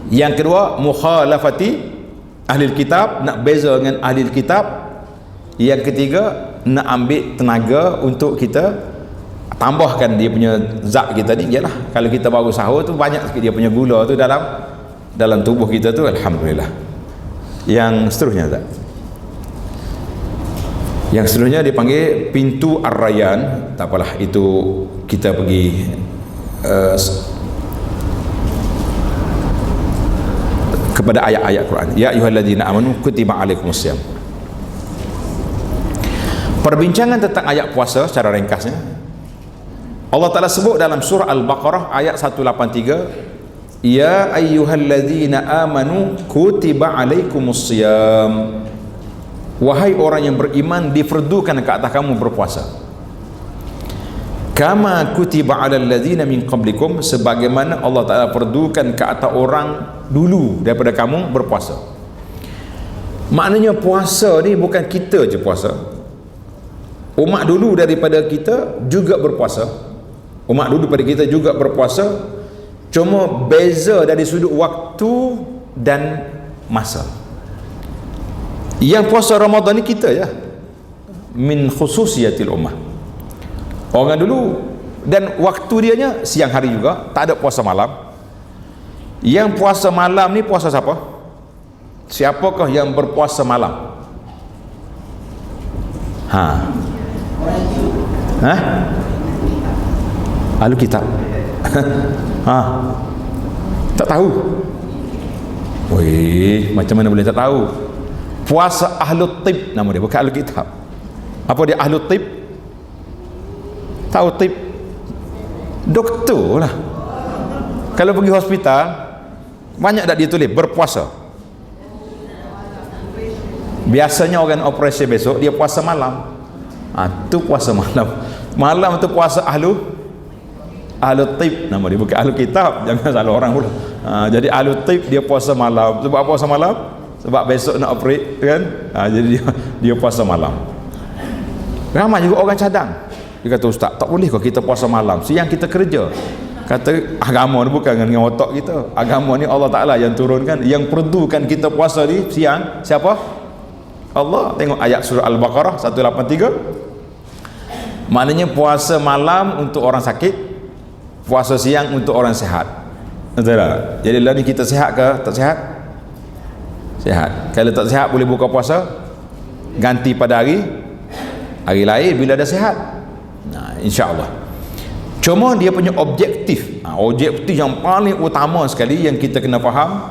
Yang kedua mukhalafati ahli kitab, nak beza dengan ahli kitab. Yang ketiga nak ambil tenaga untuk kita tambahkan dia punya zat kita ni. Yalah, kalau kita baru sahur tu banyak sikit dia punya gula tu dalam tubuh kita tu, alhamdulillah. Yang seterusnya tak? Yang seterusnya dipanggil pintu Ar-Rayyan. Tak apalah, itu kita pergi kepada ayat-ayat Quran. Ya ayyuhalladzina amanu kutiba alaikumusiyam. Perbincangan tentang ayat puasa secara ringkasnya, Allah Ta'ala sebut dalam surah Al-Baqarah ayat 183, ya ayyuhalladzina amanu kutiba alaikumusiyam. Wahai orang yang beriman, difardukan ke atas kamu berpuasa. Kama kutiba alal ladzina min qablikum, sebagaimana Allah Ta'ala fardukan ke atas orang dulu daripada kamu berpuasa. Maknanya puasa ni bukan kita je puasa. Umat dulu daripada kita juga berpuasa. Umat dulu daripada kita juga berpuasa. Cuma beza dari sudut waktu dan masa. Yang puasa Ramadan ni kita ya, min khususiyatil ummah. Orang dulu, dan waktu dianya siang hari juga, tak ada puasa malam. Yang puasa malam ni puasa siapa? Siapakah yang berpuasa malam? Ahli kitab. Tak tahu. Weh, macam mana boleh tak tahu? Puasa Ahlut Tib nama dia, bukan Ahli kitab. Apa dia Ahlut Tib? Tahu tib? Doktor lah. Kalau pergi hospital, banyak tak dia tulis berpuasa? Biasanya orang operasi besok dia puasa malam. Tu puasa malam. Malam tu puasa ahlu tib nama dia, bukan ahlu kitab, jangan salah orang pula. Jadi ahlu tib dia puasa malam. Sebab apa puasa malam? Sebab besok nak operate kan. Jadi dia puasa malam. Ramai juga orang cadang. Dia kata, ustaz, tak boleh kau kita puasa malam, siang kita kerja. Kata, agama ni bukan dengan otak kita. Agama ni Allah Ta'ala yang turunkan. Yang perlukan kita puasa di siang siapa? Allah. Tengok ayat surah Al-Baqarah 183. Maknanya puasa malam untuk orang sakit, puasa siang untuk orang sihat. Betul tak? Jadi lah ni kita sihat ke tak sihat? Sihat. Kalau tak sihat boleh buka puasa, ganti pada hari lain bila dah sihat. InsyaAllah. Cuma dia punya objektif, objektif yang paling utama sekali yang kita kena faham.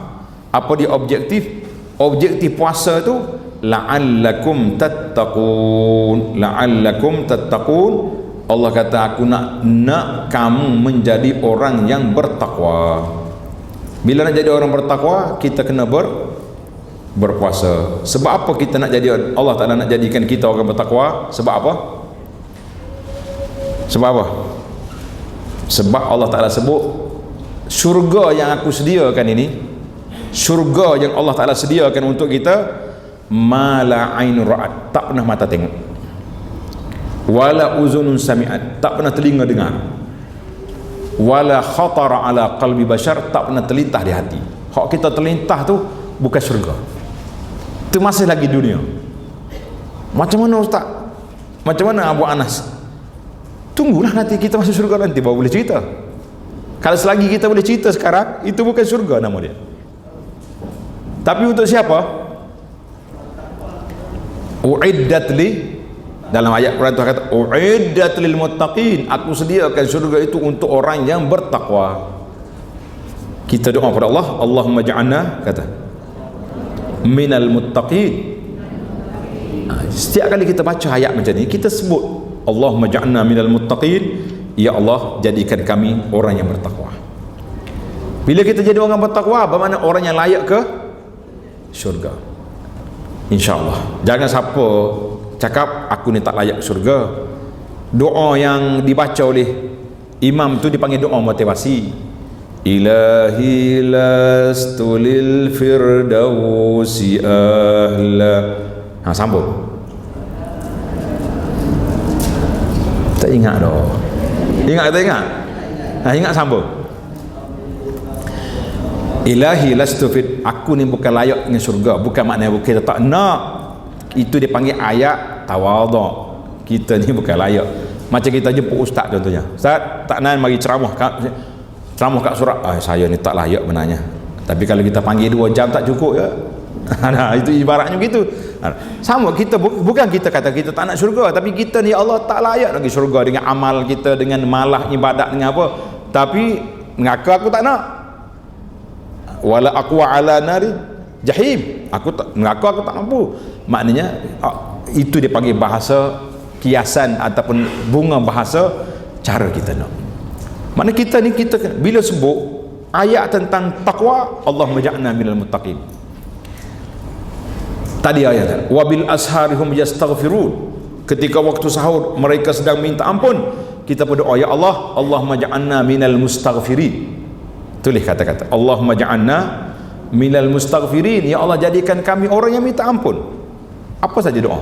Apa dia objektif? Objektif puasa tu la'allakum tattaqun. La'allakum tattaqun. Allah kata, aku nak kamu menjadi orang yang bertakwa. Bila nak jadi orang bertakwa, kita kena berpuasa. Sebab apa kita nak jadi, Allah Ta'ala nak jadikan kita orang bertakwa? Sebab apa? Sebab apa? Sebab Allah Ta'ala sebut syurga yang aku sediakan ini, syurga yang Allah Ta'ala sediakan untuk kita, mala ainur ra'at, tak pernah mata tengok, wala uzunun sami'at, tak pernah telinga dengar, wala khatara ala qalbi bashar, tak pernah terlintas di hati. Hak kita terlintas tu bukan syurga, itu masih lagi dunia. Macam mana ustaz? Macam mana Abu Anas? Tunggulah nanti kita masuk syurga nanti baru boleh cerita. Kalau selagi kita boleh cerita sekarang, itu bukan syurga nama dia. Tapi untuk siapa? Uiddat li, dalam ayat Quran tu kata uiddat lil muttaqin, aku sediakan syurga itu untuk orang yang bertakwa. Kita doa kepada Allah, Allahumma ja'alna, kata, minal muttaqin. Setiap kali kita baca ayat macam ni, kita sebut Allahumma ja'alna minal muttaqin, ya Allah jadikan kami orang yang bertakwa. Bila kita jadi orang bertakwa, bermakna orang yang layak ke syurga, insyaAllah. Jangan siapa cakap aku ni tak layak syurga. Doa yang dibaca oleh imam tu dipanggil doa motivasi. Ilahi lastu lil firdausi ahla. Sambung. Tak ingat dah. Ingat tak ingat? Ingat sambung. Ilahi lastu fit, aku ni bukan layak dengan syurga. Bukan maknanya kita tak nak. Itu dia panggil ayat tawaduk. Kita ni bukan layak. Macam kita jemput ustaz contohnya. Ustaz, tak nan mari ceramah kat surat. Saya ni tak layak benarnya. Tapi kalau kita panggil 2 jam tak cukup ya. Itu ibaratnya begitu. Sama kita, bukan kita kata kita tak nak syurga, tapi kita ni Allah tak layak lagi syurga dengan amal kita, dengan malah ibadat, dengan apa. Tapi mengaku aku tak nak. Wala aqwa ala nari jahim, mengaku aku tak mampu. Maknanya itu dia panggil bahasa kiasan ataupun bunga bahasa cara kita nak. Maknanya kita ni, kita bila sebut ayat tentang takwa, Allahumma ja'alna minal muttaqin. Tadi ayat wabil asharihum yastaghfirun, ketika waktu sahur mereka sedang minta ampun, kita berdoa, ya Allah, Allahumma ja'alna minal mustaghfirin. Tulis kata-kata Allahumma ja'alna minal mustaghfirin, ya Allah jadikan kami orang yang minta ampun. Apa saja doa?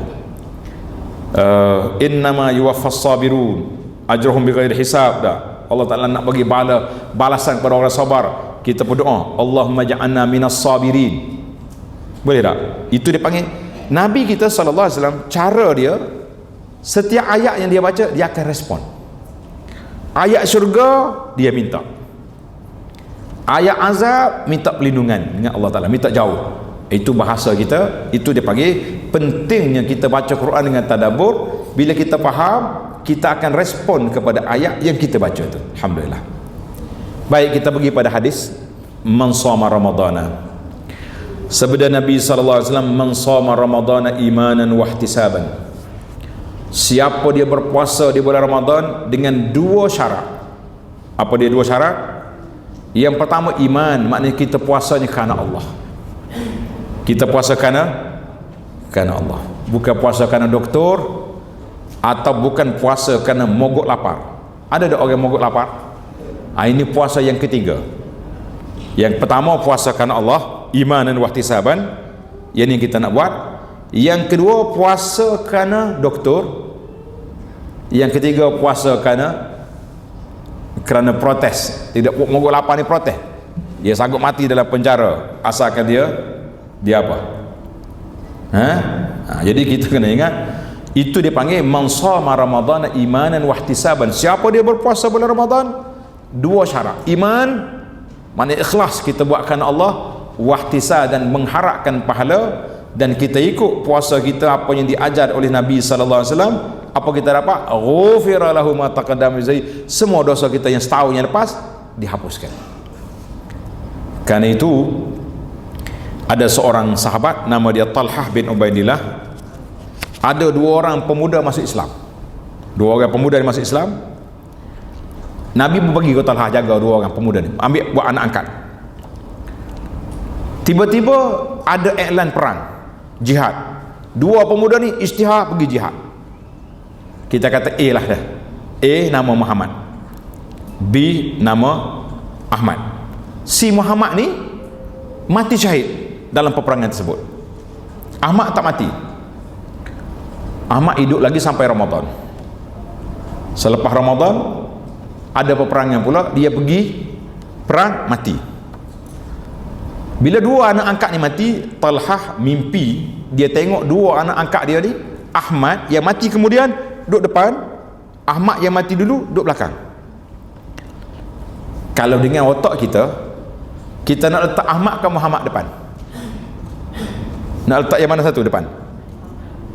Innama yuwaffas sabirun ajruhum bighairi hisab. Allah Ta'ala nak bagi balasan kepada orang sabar. Kita berdoa Allahumma ja'alna minas sabirin. Boleh tak? Itu dia panggil Nabi kita SAW, cara dia, setiap ayat yang dia baca dia akan respon. Ayat syurga dia minta, ayat azab minta perlindungan dengan Allah Ta'ala, minta jauh. Itu bahasa kita. Itu dia panggil pentingnya kita baca Quran dengan tadabbur. Bila kita faham, kita akan respon kepada ayat yang kita baca tu. Alhamdulillah. Baik, kita pergi pada hadis man shoma ramadana. Sabda Nabi SAW, man shoma ramadana imanan wa ihtisaban, siapa dia berpuasa di bulan Ramadan dengan 2 syarat. Apa dia 2 syarat? Yang pertama iman, maknanya kita puasanya kerana Allah. Kita puasa kerana kerana Allah, bukan puasa kerana doktor, atau bukan puasa kerana mogok lapar. Ada tak orang mogok lapar? Ini puasa yang ketiga. Yang pertama puasa kerana Allah, imanan wa ihtisaban, yang ini kita nak buat. Yang kedua puasa kerana doktor. Yang ketiga puasa kerana protes. Tidak mogok lapar ni protes. Dia sanggup mati dalam penjara asalkan dia apa? Jadi kita kena ingat, itu dia panggil man shama ramadhana imanan wa ihtisaban. Siapa dia berpuasa bulan Ramadan? Dua syarat. Iman, maknanya ikhlas kita buat kerana Allah, wa ihtisab, dan mengharapkan pahala, dan kita ikut puasa kita apa yang diajar oleh Nabi sallallahu alaihi wasallam. Apa kita dapat? Ghufira lahu ma taqaddama min dhanbi. Semua dosa kita yang setahun yang lepas dihapuskan. Karena itu ada seorang sahabat nama dia Talhah bin Ubaidillah. Ada dua orang pemuda masuk Islam. Dua orang pemuda yang masuk Islam. Nabi berbagi ke Talhah, jaga dua orang pemuda ni, ambil buat anak angkat. Tiba-tiba ada iklan perang, jihad. Dua pemuda ni isytihar pergi jihad. Kita kata A lah dah. A nama Muhammad, B nama Ahmad. Si Muhammad ni mati syahid dalam peperangan tersebut. Ahmad tak mati. Ahmad hidup lagi sampai Ramadan. Selepas Ramadan ada peperangan pula, dia pergi perang, mati. Bila dua anak angkat ni mati, Talhah mimpi dia tengok dua anak angkat dia ni, Ahmad yang mati kemudian duduk depan, Ahmad yang mati dulu duduk belakang. Kalau dengan otak kita nak letak Ahmad ke Muhammad depan? Nak letak yang mana satu depan?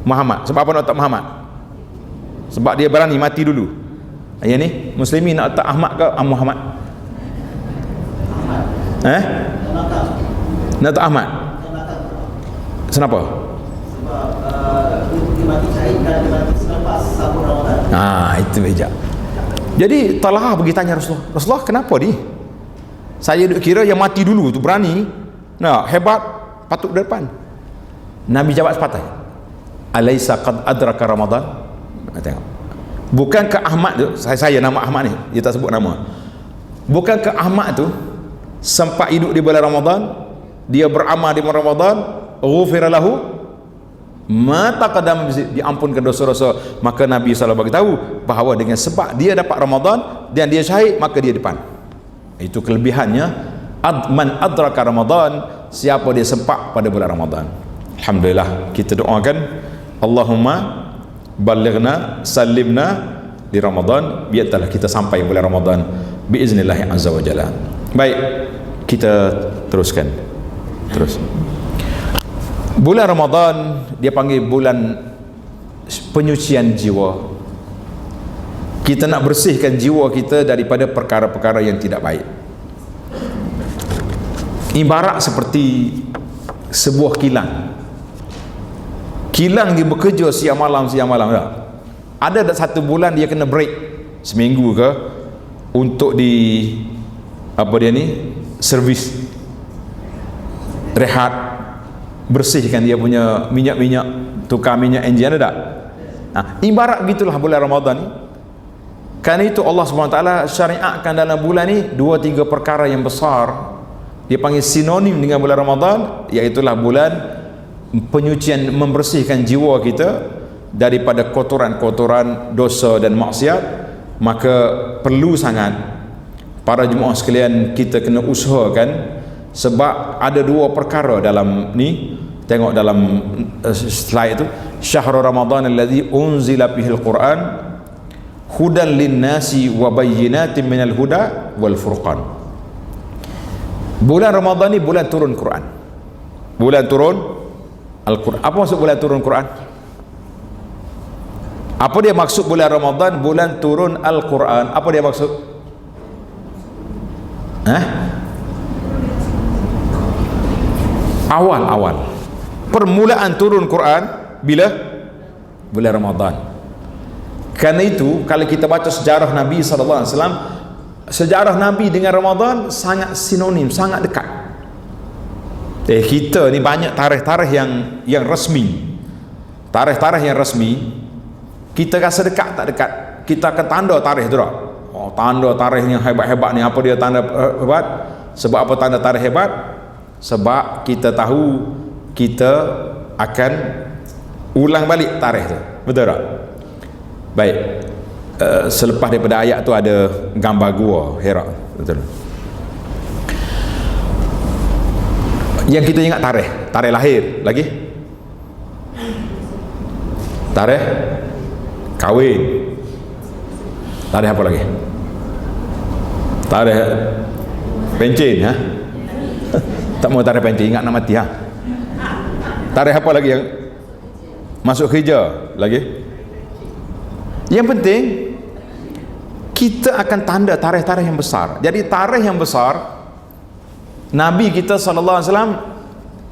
Muhammad. Sebab apa nak letak Muhammad? Sebab dia berani mati dulu. Yang ni Muslimin nak letak Ahmad ke Muhammad? Nak letak Ahmad? Kenapa? Sebab dia mati syahid dan dia mati selepas sahur Ramadan. Itu bijak. Jadi Talhah pergi tanya Rasulullah, kenapa ni? Saya duk kira yang mati dulu tu berani, hebat, patut di depan. Nabi jawab sepatah, alaisa qad adraka Ramadan? Tengok, bukankah Ahmad tu, saya nama Ahmad ni, dia tak sebut nama, bukankah Ahmad tu sempat hidup di bulan Ramadan, dia beramal di bulan Ramadan, ghufira lahu ma taqaddama, diampunkan dosa-dosa. Maka Nabi SAW beritahu bahawa dengan sebab dia dapat Ramadan dan dia syahid, maka dia depan. Itu kelebihannya man adraka Ramadan, siapa dia sempat pada bulan Ramadan. Alhamdulillah, kita doakan Allahumma balighna salimna di Ramadan, biarlah kita sampai bulan Ramadan biiznillah azza wa jalla. Baik, kita teruskan. Bulan Ramadan dia panggil bulan penyucian jiwa. Kita nak bersihkan jiwa kita daripada perkara-perkara yang tidak baik. Ibarat seperti sebuah kilang. Kilang dia bekerja siang malam tak? Ada tak satu bulan dia kena break seminggu ke untuk servis, rehat, bersihkan dia punya minyak-minyak, tukar minyak enjin, ada tak? Ibarat begitulah bulan Ramadan ni. Kerana itu Allah SWT syariatkan dalam bulan ni 2-3 perkara yang besar. Dia panggil sinonim dengan bulan Ramadan, iaitulah bulan penyucian, membersihkan jiwa kita daripada kotoran-kotoran dosa dan maksiat. Maka perlu sangat para jemaah sekalian kita kena usahakan, sebab ada 2 perkara dalam ni. Tengok dalam slide itu, syahrul ramadan alladzi unzila fihil quran hudan linnasi wa bayyinatin minal huda wal furqan. Bulan Ramadan ni bulan turun Quran, bulan turun Al-Quran. Apa maksud bulan turun Quran? Apa dia maksud bulan Ramadan bulan turun Al-Quran? Apa dia maksud? Awal permulaan turun Quran bila? Bulan Ramadan. Kerana itu kalau kita baca sejarah Nabi SAW, sejarah Nabi dengan Ramadan sangat sinonim, sangat dekat. Kita ni banyak tarikh-tarikh yang resmi. tarikh-tarikh yang resmi, kita rasa dekat tak dekat, kita akan tanda tarikh tu tak? Oh, tanda tarikh yang hebat-hebat ni. Apa dia tanda hebat? Sebab apa tanda tarikh hebat? Sebab kita tahu kita akan ulang balik tarikh tu. Betul tak? Baik. Selepas daripada ayat tu ada gambar gua Hira. Betul. Yang kita ingat tarikh lahir lagi, tarikh kahwin, tarikh apa lagi? Tarikh pencen, ha? Tak mau tarikh pencen, ingat nak mati, ha? Tarikh apa lagi yang masuk kerja lagi? Yang penting kita akan tanda tarikh-tarikh yang besar. Jadi tarikh yang besar, Nabi kita sallallahu alaihi wasallam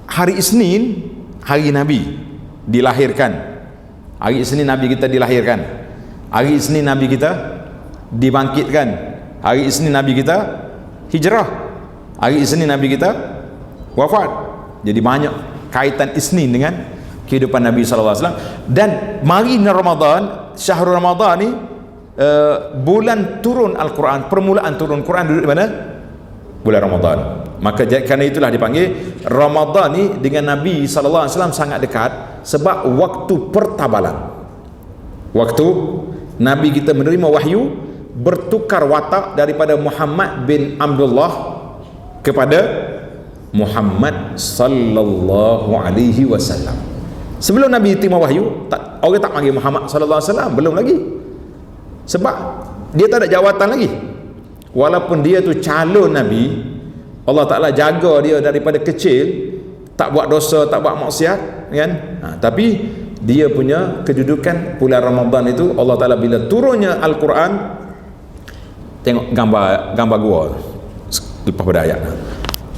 hari Isnin, hari Nabi dilahirkan. Hari Isnin Nabi kita dilahirkan. Hari Isnin Nabi kita dibangkitkan. Hari Isnin Nabi kita hijrah. Hari Isnin Nabi kita wafat. Jadi banyak kaitan Isnin dengan kehidupan Nabi sallallahu alaihi wasallam. Dan mari Ramadan, syahrul Ramadan ni bulan turun Al-Quran, permulaan turun Quran duduk di mana? Bulan Ramadan. Maka kerana itulah dipanggil Ramadan ni dengan Nabi sallallahu alaihi wasallam sangat dekat, sebab waktu pertabalan, waktu Nabi kita menerima wahyu, bertukar watak daripada Muhammad bin Abdullah kepada Muhammad sallallahu alaihi wasallam. Sebelum Nabi terima wahyu, orang tak panggil Muhammad sallallahu alaihi wasallam, belum lagi. Sebab dia tak ada jawatan lagi. Walaupun dia tu calon Nabi, Allah Ta'ala jaga dia daripada kecil, tak buat dosa, tak buat maksiat, kan? Tapi dia punya kedudukan bulan Ramadan itu, Allah Ta'ala bila turunnya Al-Quran, tengok gambar gua lepas pada ayat,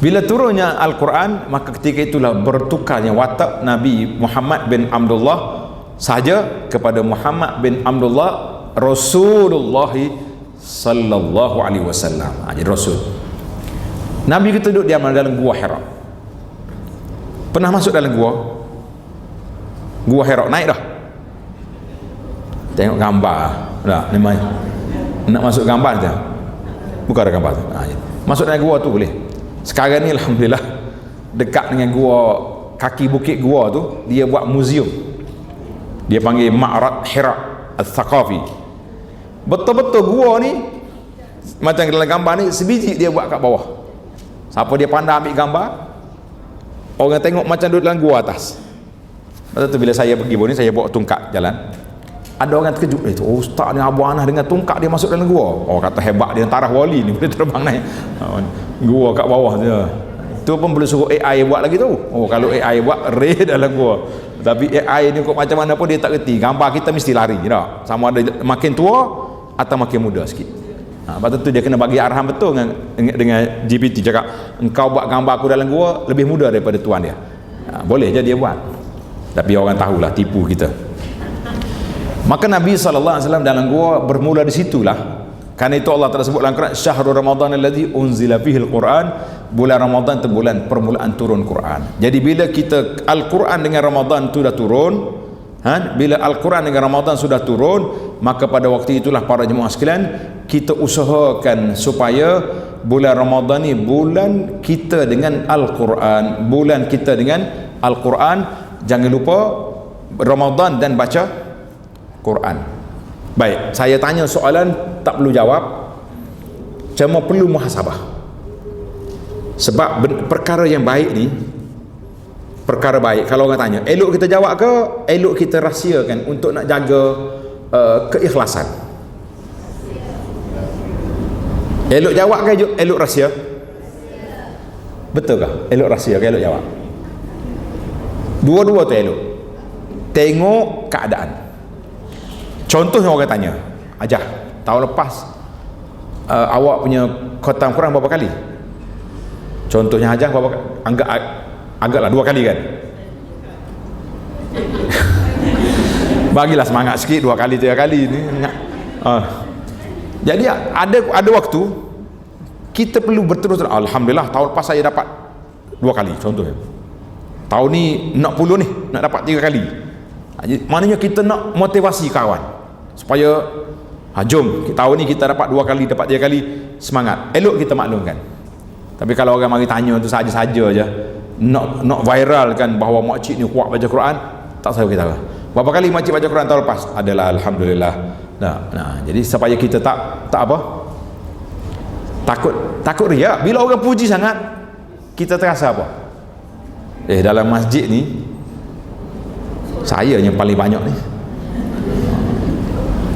bila turunnya Al-Quran, maka ketika itulah bertukarnya watak Nabi Muhammad bin Abdullah saja kepada Muhammad bin Abdullah Rasulullah sallallahu alaihi wasallam. Jadi Rasul. Nabi kita duduk diam dalam gua Hira. Pernah masuk dalam gua Hira, naik dah. Tengok gambar dah, memang nak masuk gambar je. Bukan ada gambar tu. Masuk dalam gua tu boleh. Sekarang ni alhamdulillah dekat dengan gua, kaki bukit gua tu dia buat muzium. Dia panggil Ma'rad Hira Al-Thaqafi. Betul-betul gua ni macam dalam gambar ni, sebiji dia buat kat bawah. Siapa dia pandai ambil gambar, orang tengok macam duduk dalam gua atas. Lepas tu bila saya pergi bawah ni, saya bawa tungkak jalan, ada orang terkejut, ustaz ni Abu Anas dengan tungkak dia masuk dalam gua. Oh, kata hebat dia, tarah wali ni, boleh terbang naik gua kat bawah je. Tu pun boleh suruh AI buat lagi tu. Oh, kalau AI buat raid dalam gua. Tapi AI ni kok macam mana pun dia tak reti, gambar kita mesti lari tak? Sama ada makin tua atau makin muda sikit. Lepas tu dia kena bagi arahan betul dengan GPT, cakap engkau buat gambar aku dalam gua lebih muda daripada tuan dia. Boleh je dia buat, tapi orang tahulah tipu kita. Maka Nabi SAW dalam gua bermula di situlah. Karena itu Allah telah sebut dalam Quran, syahrul Ramadan alladzi unzila fihi al-Quran, bulan Ramadan itu bulan permulaan turun Quran. Jadi bila kita Al-Quran dengan Ramadan itu dah turun, bila Al-Quran dengan Ramadan sudah turun, maka pada waktu itulah para jemaah sekalian, kita usahakan supaya bulan Ramadan ni bulan kita dengan Al-Quran, bulan kita dengan Al-Quran. Jangan lupa Ramadan dan baca Quran. Baik, saya tanya soalan tak perlu jawab, cuma perlu muhasabah. Sebab perkara yang baik ni, perkara baik, kalau orang tanya, elok kita jawab ke, elok kita rahsiakan untuk nak jaga keikhlasan? Elok jawab ke elok rahsia? Betul ke? Elok rahsia ke elok jawab? Dua-dua tu elok. Tengok keadaan. Contohnya orang tanya, Ajah, tahun lepas awak punya khatam Quran berapa kali? Contohnya Ajah berapa kali? Anggaplah 2 kali kan? Bagilah semangat sikit, 2 kali 3 kali ni. Jadi ada waktu kita perlu berterus terang. Alhamdulillah tahun lepas saya dapat 2 kali contohnya. Tahun ni nak 10 ni, nak dapat 3 kali. Maknanya kita nak motivasi kawan supaya jom tahun ni kita dapat 2 kali, dapat 3 kali, semangat. Elok kita maklumkan. Tapi kalau orang mari tanya tu saja-saja je, nak viralkan bahawa makcik ni kuat baca Quran, tak tahu kita apa. Berapa kali makcik baca Quran tahun lepas? Adalah alhamdulillah. Nah, jadi supaya kita tak apa? Takut riak. Bila orang puji sangat, kita terasa apa? Dalam masjid ni saya yang paling banyak ni.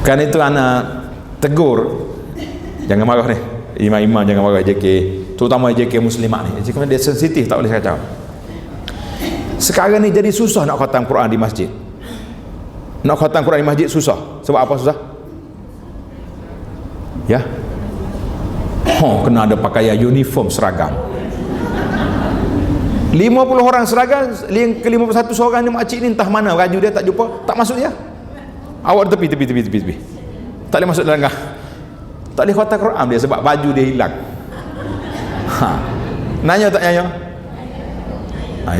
Kan itu anak tegur, jangan marah ni. Imam-imam jangan marah, JK, terutama JK muslimat ni. Jadi dia sensitif, tak boleh kacau. Sekarang ni jadi susah nak khatam Quran di masjid. Nak khatam Quran di masjid susah. Sebab apa susah? Ya. Kena ada pakaian uniform seragam. 50 orang seragam, yang ke-51 seorang ni makcik ni entah mana baju dia tak jumpa, tak masuk dia. Awak tepi. Tak boleh masuk dalam gah. Tak boleh khatam Quran dia sebab baju dia hilang. Nanya tak nanya?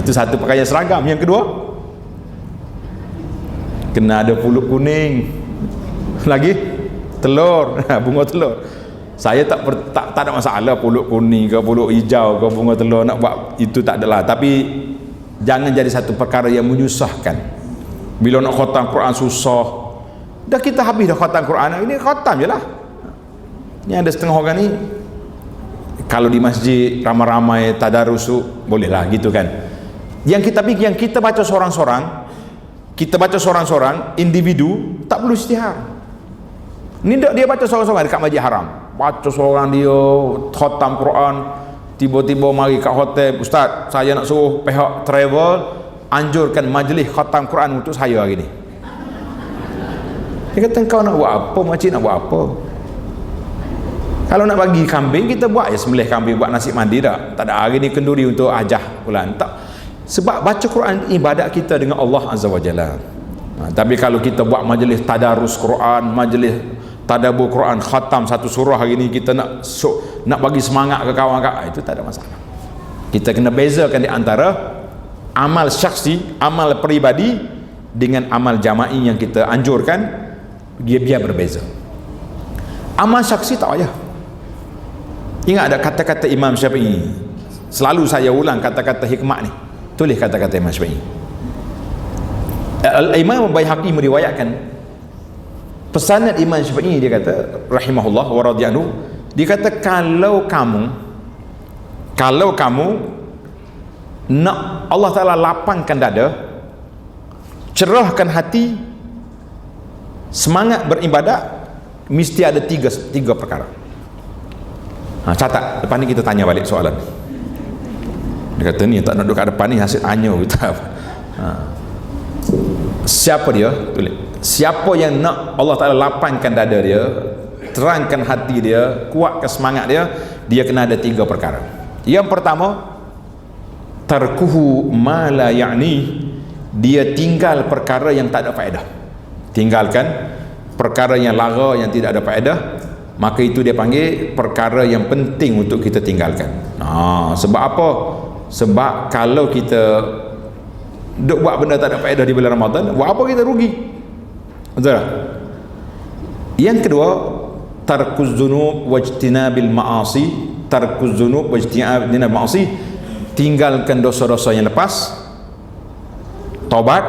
Itu satu pakaian seragam. Yang kedua, kena ada pulut kuning. Lagi telur, bunga telur. Saya tak ada masalah pulut kuning ke pulut hijau ke bunga telur, nak buat itu tak adalah. Tapi jangan jadi satu perkara yang menyusahkan. Bila nak khatam Quran susah. Dah kita habis dah khatam Quran, ini khatam je lah. Ni ada setengah orang ni kalau di masjid ramai-ramai tadarus bolehlah gitu kan. Yang kita baca seorang-seorang, individu, tak perlu istihar. Ni dia baca seorang-seorang dekat masjid haram, baca seorang dia khatam Quran, tiba-tiba mari kat hotel, ustaz saya nak suruh pihak travel anjurkan majlis khatam Quran untuk saya hari ni. Dia kata kau nak buat apa, makcik nak buat apa? Kalau nak bagi kambing, kita buat je sembelih kambing, buat nasi mandi tak ada hari ni kenduri untuk hajah bulan tak. Sebab baca Quran ibadat kita dengan Allah Azza wa Jalla. Tapi kalau kita buat majlis tadarus Quran, majlis tadabbur Quran, khatam satu surah hari ni, kita nak bagi semangat ke kawan-kawan, itu tak ada masalah. Kita kena bezakan di antara amal syakhsi, amal peribadi dengan amal jama'i yang kita anjurkan, biar berbeza. Amal syakhsi tak payah. Ingat ada kata-kata Imam Syafi'i, selalu saya ulang kata-kata hikmat ni, tulis kata-kata Imam Syafi'i. Al-Imam Baihaqi meriwayatkan pesanan Imam Syafi'i, dia kata rahimahullah wa radhiyallahu, dia kata kalau kamu nak Allah Ta'ala lapangkan dada, cerahkan hati, semangat beribadat, mesti ada tiga perkara. Catat, lepas ni kita tanya balik soalan. Dia kata ni tak nak duduk kat depan ni, hasil tanya kita. Siapa dia? Tulis. Siapa yang nak Allah Ta'ala lapangkan dada dia, terangkan hati dia, kuatkan semangat dia, dia kena ada 3 perkara. Yang pertama, tarkuhu ma la ya'ni, dia tinggal perkara yang tak ada faedah. Tinggalkan perkara yang lara, yang tidak ada faedah, maka itu dia panggil perkara yang penting untuk kita tinggalkan. Sebab apa? Sebab kalau kita duk buat benda tak ada faedah di bulan Ramadan, buat apa kita rugi? Betul tak? Yang kedua, tarkuz dzunub wajtinabil ma'asi. Tarkuz dzunub wajtinabil ma'asi, tinggalkan dosa-dosa yang lepas, taubat,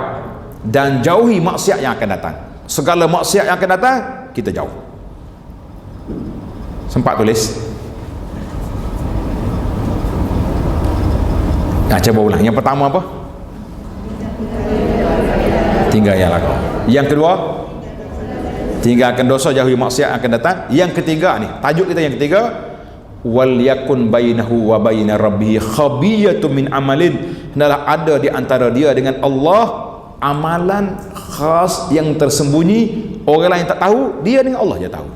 dan jauhi maksiat yang akan datang. Segala maksiat yang akan datang kita jauh. Sempat tulis? Coba ulang. Yang pertama apa? Tinggal yang laku. Yang kedua, tinggalkan dosa, jauhi maksiat yang akan datang. Yang ketiga ni, tajuk kita yang ketiga, wal yakun bainahu wa baina rabbih khabiyatun min amalin, hendaklah ada di antara dia dengan Allah amalan khas yang tersembunyi, orang lain tak tahu, dia dengan Allah je tahu.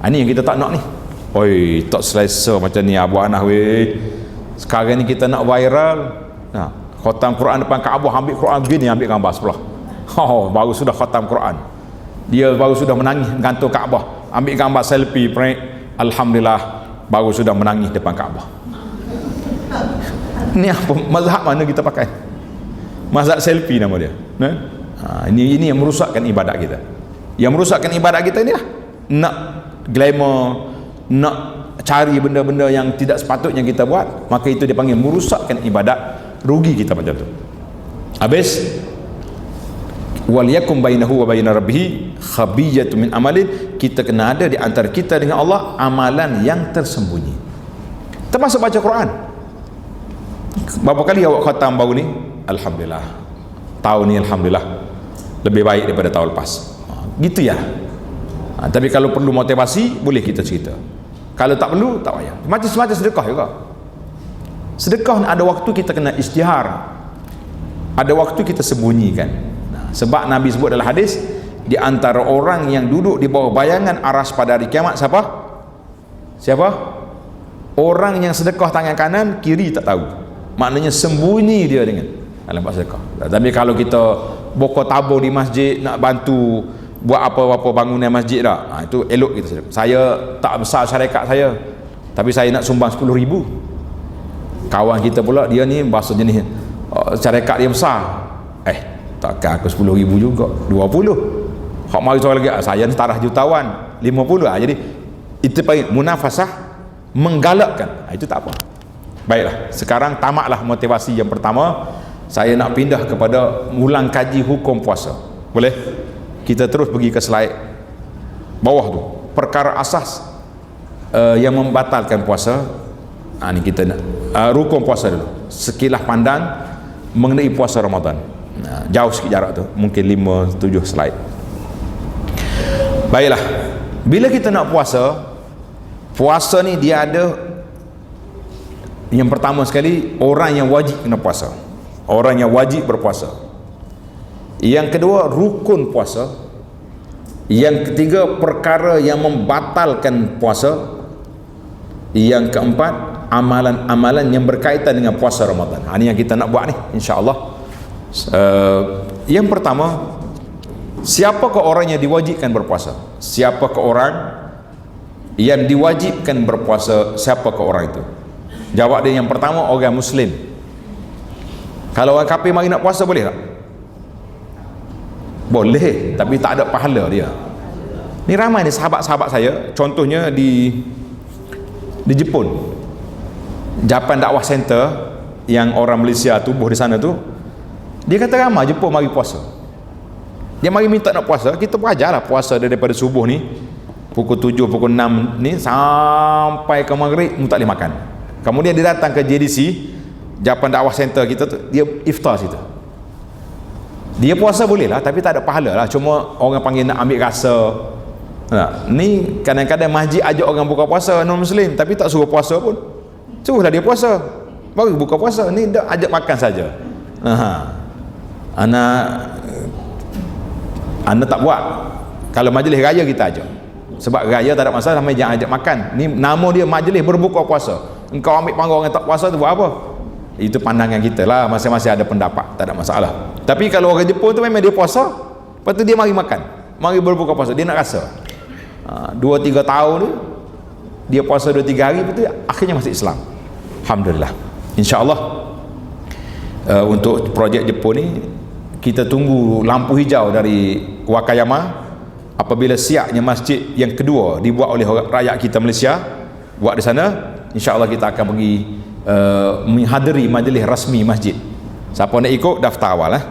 Ini yang kita tak nak ni. Oi, tak selesa macam ni Abu Anas weh. Sekarang ni kita nak viral. Khatam Quran depan Kaabah, ambil Quran begini, ambil gambar sebelah. Baru sudah khatam Quran. Dia baru sudah menangis gantung Kaabah, ambil gambar selfie, prank. Alhamdulillah, baru sudah menangis depan Kaabah. Ni apa? Mazhab mana kita pakai? Mazhab selfie nama dia. Ini yang merosakkan ibadat kita. Yang merosakkan ibadat kita ni lah nak glamour, nak cari benda-benda yang tidak sepatutnya kita buat, maka itu dipanggil merosakkan ibadat. Rugi kita macam tu. Habis wal yakum bainahu wa baina rabbih khabiyatun min amalin, kita kena ada di antara kita dengan Allah amalan yang tersembunyi, termasuk baca Quran. Berapa kali awak khatam baru ni? Alhamdulillah, tahun ni alhamdulillah lebih baik daripada tahun lepas. Gitu ya. Tapi kalau perlu motivasi, boleh kita cerita. Kalau tak perlu, tak payah. Macam-macam sedekah juga. Sedekah ada waktu kita kena isytihar, ada waktu kita sembunyikan. Sebab Nabi sebut dalam hadis, di antara orang yang duduk di bawah bayangan aras pada hari kiamat, siapa? Siapa? Orang yang sedekah tangan kanan, kiri tak tahu. Maknanya sembunyi dia dengan dalam buat sedekah. Tapi kalau kita bokor tabur di masjid, nak bantu buat apa-apa bangunan masjid dah, itu elok kita sedekah. Saya tak besar syarikat saya, tapi saya nak sumbang 10,000. Kawan kita pula, dia ni bahasa jenis syarikat dia besar, takkan aku 10,000 juga, 20. Hak mari soal lagi, saya ni tarah jutawan, 50. Jadi itu panggil munafasah, menggalakkan. Itu tak apa. Baiklah, sekarang tamatlah motivasi yang pertama. Saya nak pindah kepada ulang kaji hukum puasa. Boleh? Kita terus pergi ke slide bawah tu, perkara asas yang membatalkan puasa. Ni kita nak rukun puasa dulu, sekilas pandang mengenai puasa Ramadan. Jauh sikit jarak tu, mungkin 5-7 slide. Baiklah, bila kita nak puasa, puasa ni dia ada, yang pertama sekali, orang yang wajib kena puasa, orang yang wajib berpuasa. Yang kedua, rukun puasa. Yang ketiga, perkara yang membatalkan puasa. Yang keempat, amalan-amalan yang berkaitan dengan puasa Ramadan. Ini yang kita nak buat ni, insya-Allah. Yang pertama, siapakah orang yang diwajibkan berpuasa? Siapakah orang yang diwajibkan berpuasa? Siapakah orang itu? Jawab dia yang pertama, orang Muslim. Kalau orang kafir mari nak puasa, boleh tak? Boleh, tapi tak ada pahala dia. Ni ramai ni sahabat-sahabat saya, contohnya di Jepun, Japan Dakwah Center, yang orang Malaysia tubuh di sana tu, dia kata ramai Jepun mari puasa. Dia mari minta nak puasa, kita pun ajarlah puasa daripada subuh ni pukul 7, pukul 6 ni sampai ke maghrib tak boleh makan. Kemudian dia datang ke JDC, Japan Dakwah Center kita tu, dia iftar situ. Dia puasa boleh lah, tapi tak ada pahala lah, cuma orang panggil nak ambil rasa. Ni kadang-kadang masjid ajak orang buka puasa non-muslim, tapi tak suruh puasa pun, suruhlah dia puasa, baru buka puasa. Ni dah ajak makan saja. Anda tak buat. Kalau majlis raya kita ajak, sebab raya tak ada masalah, jangan ajak makan. Ni nama dia majlis berbuka puasa. Engkau ambil panggung orang tak puasa tu buat apa? Itu pandangan kita lah, masing-masing ada pendapat, tak ada masalah. Tapi kalau orang Jepun tu memang dia puasa, lepas tu dia mari makan, mari berbuka puasa, dia nak rasa 2-3 tahun tu dia puasa 2-3 hari, betul, akhirnya masuk Islam. Alhamdulillah. InsyaAllah untuk projek Jepun ni kita tunggu lampu hijau dari Wakayama. Apabila siapnya masjid yang kedua dibuat oleh rakyat kita Malaysia, buat di sana, insyaAllah kita akan pergi menghadiri majlis rasmi masjid. Siapa nak ikut, daftar awal lah.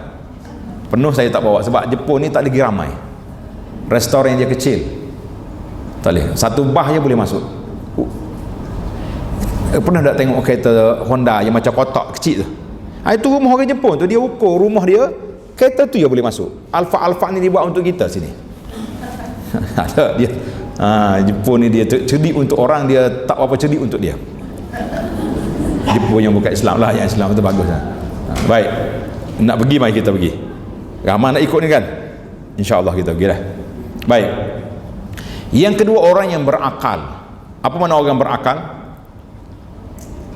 Penuh saya tak bawa, sebab Jepun ni tak lagi ramai, restoran dia kecil, tak boleh, satu bah je boleh masuk. Pernah tak tengok kereta Honda yang macam kotak kecil tu? Itu rumah orang Jepun tu, dia ukur rumah dia, kereta tu je boleh masuk. Alfa ni dibuat untuk kita sini. Ada dia. Jepun ni dia cerdik untuk orang, dia tak apa cerdik untuk dia. Jepun yang bukan Islam lah, yang Islam tu bagus lah. Baik, nak pergi, mari kita pergi. Ramai nak ikut ni kan, insyaAllah kita pergi lah. Baik, yang kedua, orang yang berakal. Apa makna orang berakal?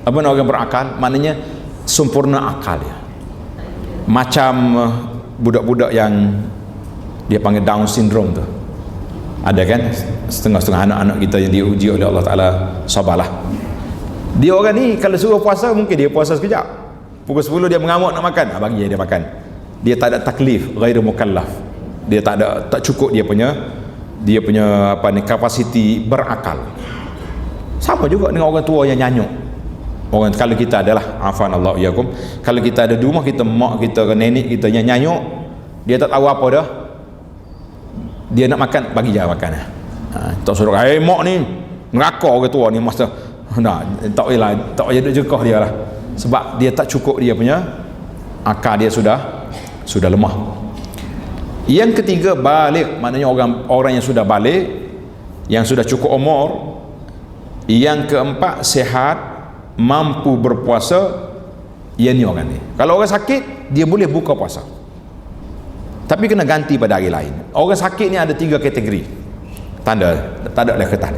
Apa makna orang berakal? Maknanya sempurna akal dia. Macam budak-budak yang dia panggil Down syndrome tu, ada kan setengah-setengah anak-anak kita yang diuji oleh Allah Ta'ala. Sabarlah. Dia orang ni kalau suruh puasa, mungkin dia puasa sekejap, pukul 10 dia mengamuk nak makan, bagi dia makan. dia tak ada taklif, ghairu mukallaf, dia tak cukup dia punya kapasiti berakal. Sama juga dengan orang tua yang nyanyuk. Kalau kita adalah afan Allah iyakum, kalau kita ada di rumah kita, mak kita ke nenek kita yang nyanyuk, dia tak tahu apa dah, dia nak makan bagi je makan. Tak suruh mak ni neraka orang tua ni masa tak payah duk jekah dia lah, sebab dia tak cukup, dia punya akal dia sudah lemah. Yang ketiga, balik, maknanya orang yang sudah balik, yang sudah cukup umur. Yang keempat, sehat, mampu berpuasa. Yang ni orang ni, kalau orang sakit dia boleh buka puasa, tapi kena ganti pada hari lain. Orang sakit ni ada 3 kategori. Tak ada lekatan.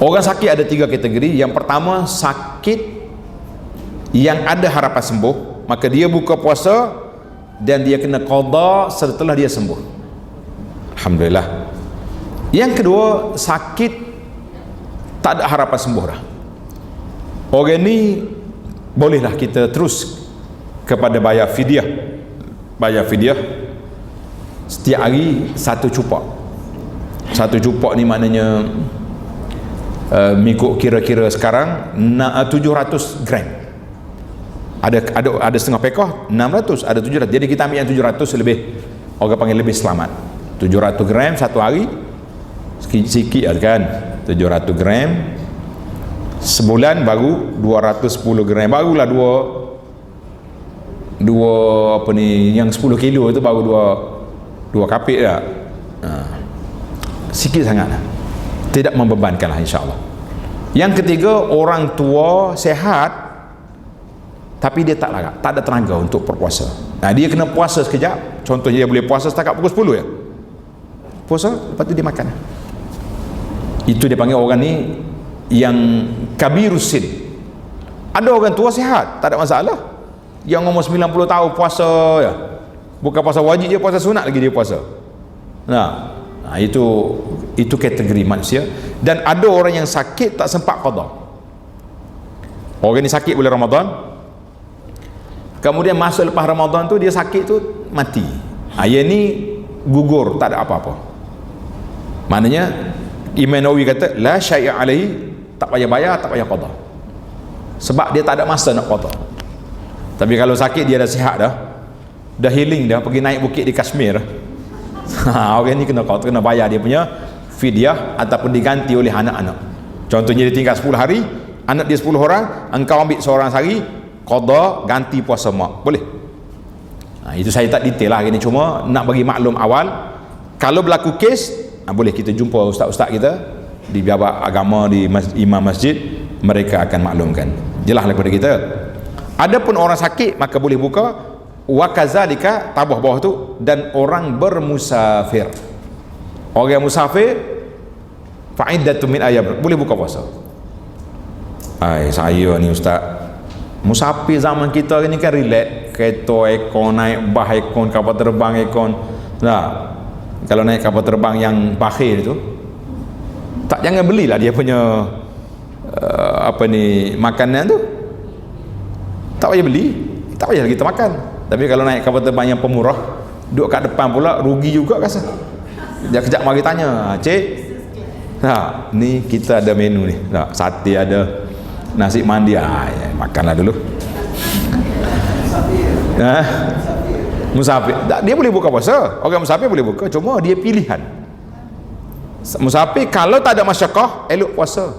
Orang sakit ada 3 kategori. Yang pertama, sakit yang ada harapan sembuh, maka dia buka puasa dan dia kena qada setelah dia sembuh. Alhamdulillah. Yang kedua, sakit tak ada harapan sembuh dah. Orang ni bolehlah kita terus kepada bayar fidyah. Bayar fidyah setiap hari 1 cupak. 1 cupak ni maknanya mengikut kira-kira sekarang 700 gram. Ada setengah pekah 600, ada 700. Jadi kita ambil yang 700, lebih, orang panggil lebih selamat. 700 gram satu hari, sikit kan. 700 gram sebulan baru 210 gram, barulah dua apa ni, yang 10 kilo itu baru dua kapik dah. Sikit sangat lah, tidak membebankan lah, insyaAllah. Yang ketiga, orang tua sehat tapi dia tak ada tenaga untuk berpuasa. Dia kena puasa sekejap. Contohnya dia boleh puasa setakat pukul 10 ya, puasa, lepas tu dia makan. Itu dia panggil orang ni yang kabirusin. Ada orang tua sehat, tak ada masalah, yang umur 90 tahun puasa ya, bukan puasa wajib, dia puasa sunat lagi dia puasa. Itu kategori manusia. Dan ada orang yang sakit tak sempat qada. Orang ni sakit bulan Ramadan, kemudian masa lepas Ramadan tu dia sakit tu mati. Yang ni gugur, tak ada apa-apa. Maknanya Imam Nawawi kata la syai' alaihi, tak payah bayar, tak payah qada, sebab dia tak ada masa nak qada. Tapi kalau sakit dia dah sihat dah healing dah, pergi naik bukit di Kashmir, orang ni kena bayar dia punya fidyah ataupun diganti oleh anak-anak. Contohnya dia tinggal 10 hari, anak dia 10 orang, engkau ambil seorang sehari, qada, ganti puasa mak, boleh. Itu saya tak detail lah ini, cuma nak bagi maklum awal. Kalau berlaku kes, boleh kita jumpa ustaz-ustaz kita di pejabat agama, di imam masjid, mereka akan maklumkan jelas kepada kita. Adapun orang sakit maka boleh buka. Wa kadzalika, tabah bawah tu, dan orang bermusafir. Orang musafir fa'iddatu min ayyam, boleh buka puasa. Saya ni ustaz, musafir zaman kita ni kan relax, kereta aircon, naik bah aircon, kapal terbang aircon. Kalau naik kapal terbang yang bakhil tu, jangan belilah dia punya makanan tu, tak payah beli, tak payah kita makan. Tapi kalau naik kapal terbang yang pemurah, duduk kat depan pula, rugi juga rasa. Dia kejap mari tanya, cik, ni kita ada menu ni, sate ada, nasi mandi, makanlah dulu. Musafir dia boleh buka puasa. Orang musafir boleh buka, cuma dia pilihan. Musafir kalau tak ada masyakkah, elok puasa.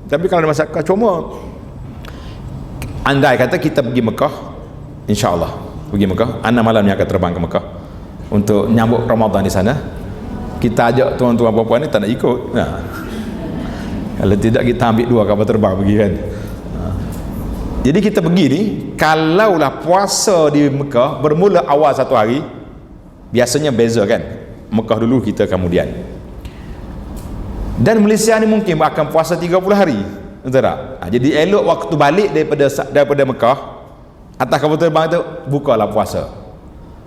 Tapi kalau ada masyakkah, cuma andai kata kita pergi Mekah, insya-Allah pergi Mekah, anak malam ni akan terbang ke Mekah untuk nyambut Ramadan di sana. Kita ajak tuan-tuan puan-puan ni tak nak ikut. Kalau tidak kita ambil 2 kapal terbang pergi kan. Jadi kita pergi ni, kalaulah puasa di Mekah bermula awal 1 hari, biasanya beza kan, Mekah dulu, kita kemudian. Dan Malaysia ni mungkin akan puasa 30 hari, betul tak? Jadi elok waktu balik daripada Mekah, atas kapal terbang tu bukalah puasa.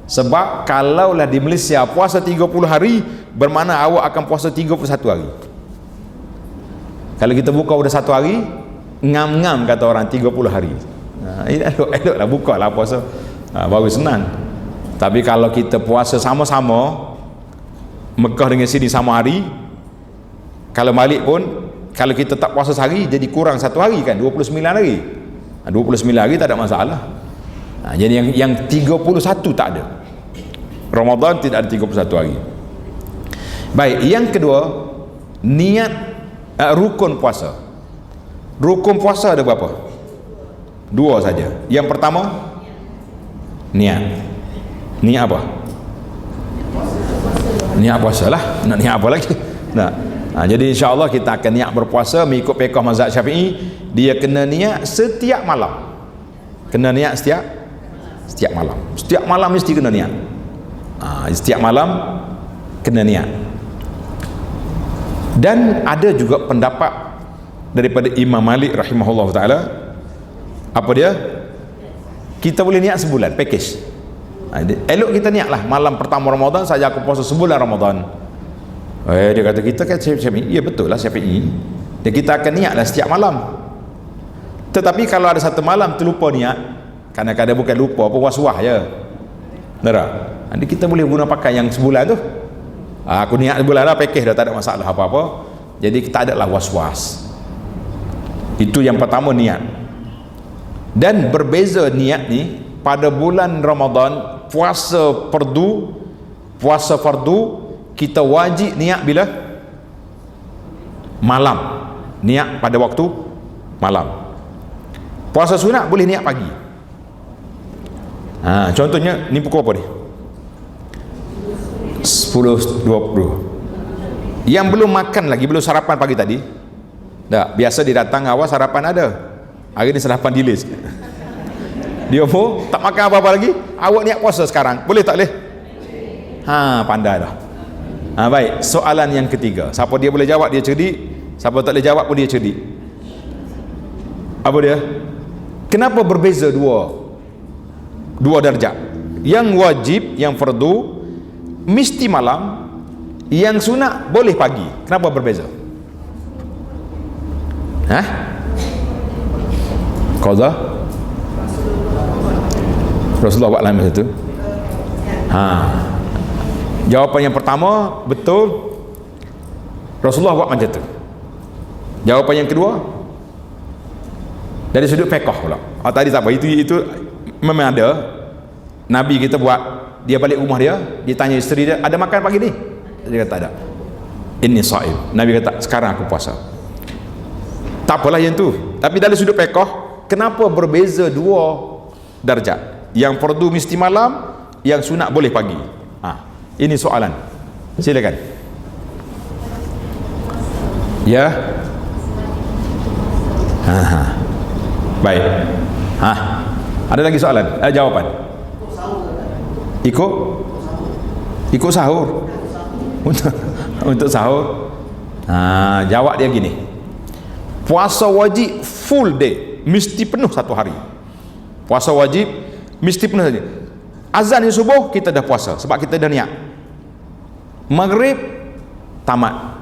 Sebab kalaulah di Malaysia puasa 30 hari, bermakna awak akan puasa 31 hari. Kalau kita buka pada 1 hari, ngam-ngam kata orang 30 hari. Eloklah buka lah puasa, baru senang. Tapi kalau kita puasa sama-sama, Mekah dengan sini sama hari, kalau balik pun, kalau kita tak puasa sehari, jadi kurang satu hari kan, 29 hari. 29 hari tak ada masalah. Jadi yang 31 tak ada. Ramadan tidak ada 31 hari. Baik, yang kedua, niat rukun puasa. Rukun puasa ada berapa? 2 saja. Yang pertama, niat. Niat apa? Niat puasa lah. Nak niat apa lagi? Jadi insya-Allah kita akan niat berpuasa mengikut fiqh mazhab Syafi'i. Dia kena niat setiap malam. Kena niat setiap malam. Setiap malam mesti kena niat. Setiap malam kena niat. Dan ada juga pendapat daripada Imam Malik rahimahullah taala, apa dia? Kita boleh niat sebulan, package. Elok kita niat lah, malam pertama Ramadan saja aku puasa sebulan Ramadan. Dia kata kita kan Syafi'i. Ya betul lah Syafi'i. Dan kita akan niat lah setiap malam. Tetapi kalau ada satu malam terlupa niat, kadang-kadang bukan lupa, apa was-was je. Benar? Jadi kita boleh guna pakai yang sebulan tu. Aku niat sebulan lah, package dah, tak ada masalah apa-apa. Jadi kita ada lah was-was. Itu yang pertama, niat. Dan berbeza niat ni pada bulan Ramadan, puasa fardu kita wajib niat bila? Malam. Niat pada waktu malam. Puasa sunat boleh niat pagi. Contohnya ni pukul apa ni? 10.20. Yang belum makan lagi, belum sarapan pagi tadi, biasa dia datang awal sarapan ada. Hari ni sarapan delay sikit. Dia pun tak makan apa-apa lagi, awak niat puasa sekarang, boleh tak boleh? Pandai dah. Baik, soalan yang ketiga, siapa dia boleh jawab dia cerdik, siapa tak boleh jawab pun dia cerdik. Apa dia? Kenapa berbeza dua darjat? Yang wajib, yang fardu mesti malam, yang sunat boleh pagi. Kenapa berbeza? Qadha Rasulullah buat lain masa tu. Jawapan yang pertama betul, Rasulullah buat macam tu. Jawapan yang kedua dari sudut fiqh pula. Tadi tak apa, itu memang ada. Nabi kita buat, dia balik rumah dia tanya isteri dia, ada makan pagi ni? Dia kata tak ada. Inni sha'im. Nabi kata sekarang aku puasa. Tak apalah yang tu. Tapi dari sudut fiqh, kenapa berbeza dua darjat? Yang fardu mesti malam, yang sunat boleh pagi. Ini soalan. Silakan. Ya. Baik. Ada lagi soalan? Jawapan. Ikut sahur. Untuk sahur. Jawab dia gini. Puasa wajib full day, mesti penuh satu hari. Puasa wajib mesti penuh saja. Azan yang subuh kita dah puasa sebab kita dah niat. Maghrib tamat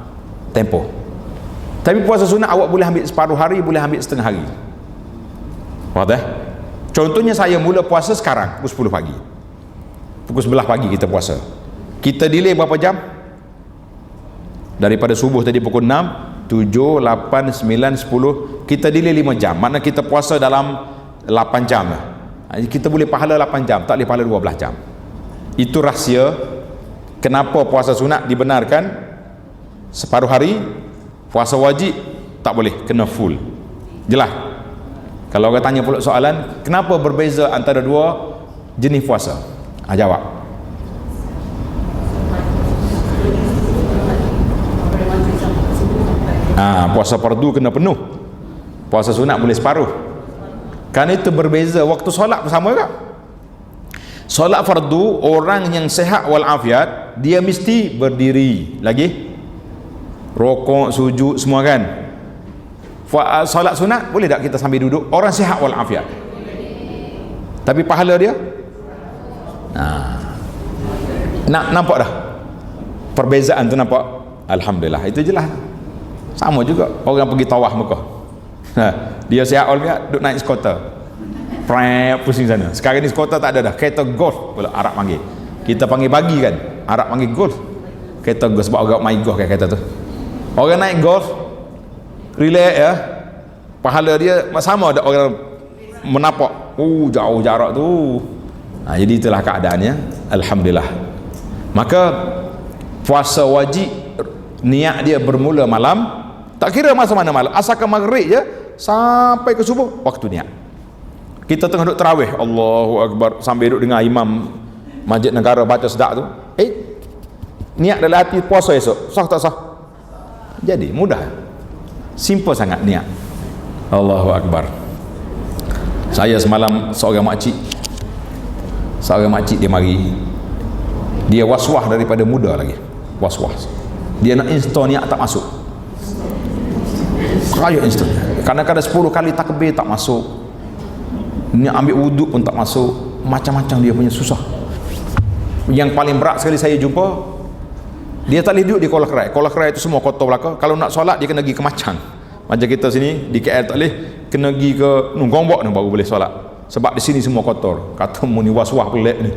tempoh. Tapi puasa sunat awak boleh ambil separuh hari, boleh ambil setengah hari. Wadah? Contohnya saya mula puasa sekarang pukul 10 pagi. Pukul 11 pagi kita puasa. Kita delay berapa jam? Daripada subuh tadi pukul 6, 7, 8, 9, 10, kita delay 5 jam. Maknanya kita puasa dalam 8 jam lah. Kita boleh pahala 8 jam, tak boleh pahala 12 jam. Itu rahsia kenapa puasa sunat dibenarkan separuh hari, puasa wajib tak boleh, kena full. Jelas? Kalau orang tanya pula soalan, kenapa berbeza antara dua jenis puasa? Jawab. Puasa fardu kena penuh, puasa sunat boleh separuh. Kan itu berbeza. Waktu solat bersama tak? Solat fardu, orang yang sehat walafiat, dia mesti berdiri lagi, rokok, sujud, semua kan. Solat sunat boleh tak kita sambil duduk? Orang sehat walafiat, tapi pahala dia nampak dah perbezaan tu, nampak? Alhamdulillah, itu jelas. Sama juga orang pergi tawaf Mekah, dia sehat walafiat, duduk naik skuter. pusing sana. Sekarang ni sekota tak ada dah, kereta golf pula Arab panggil. Kita panggil bagi kan, Arab panggil golf. Kereta golf sebab orang main golf kan kereta tu. Orang naik golf relax ya, pahala dia sama ada orang menapak jauh jarak tu. Jadi itulah keadaannya. Alhamdulillah. Maka puasa wajib niat dia bermula malam, tak kira masa mana malam, asalkan maghrib je sampai ke subuh, waktu niat. Kita tengah duduk tarawih, Allahu Akbar, sambil duduk dengar imam Masjid Negara baca sedak tu, niat dalam hati puasa esok, sah tak sah? Jadi mudah, simple sangat niat. Allahu Akbar. Saya semalam seorang makcik dia mari, dia was-was daripada muda lagi, was-was, dia nak install niat tak masuk, kayak install, kadang-kadang 10 kali takbir tak masuk, niat ambil wuduk pun tak masuk, macam-macam dia punya susah. Yang paling berat sekali saya jumpa, dia tak boleh duduk di kolam kerai. Kolam kerai itu semua kotor belaka. Kalau nak solat dia kena pergi ke Macang, macam kita sini di KL tak boleh, kena pergi ke Gombak ni baru boleh solat, sebab di sini semua kotor. Kata mu ni was-was pelik ni.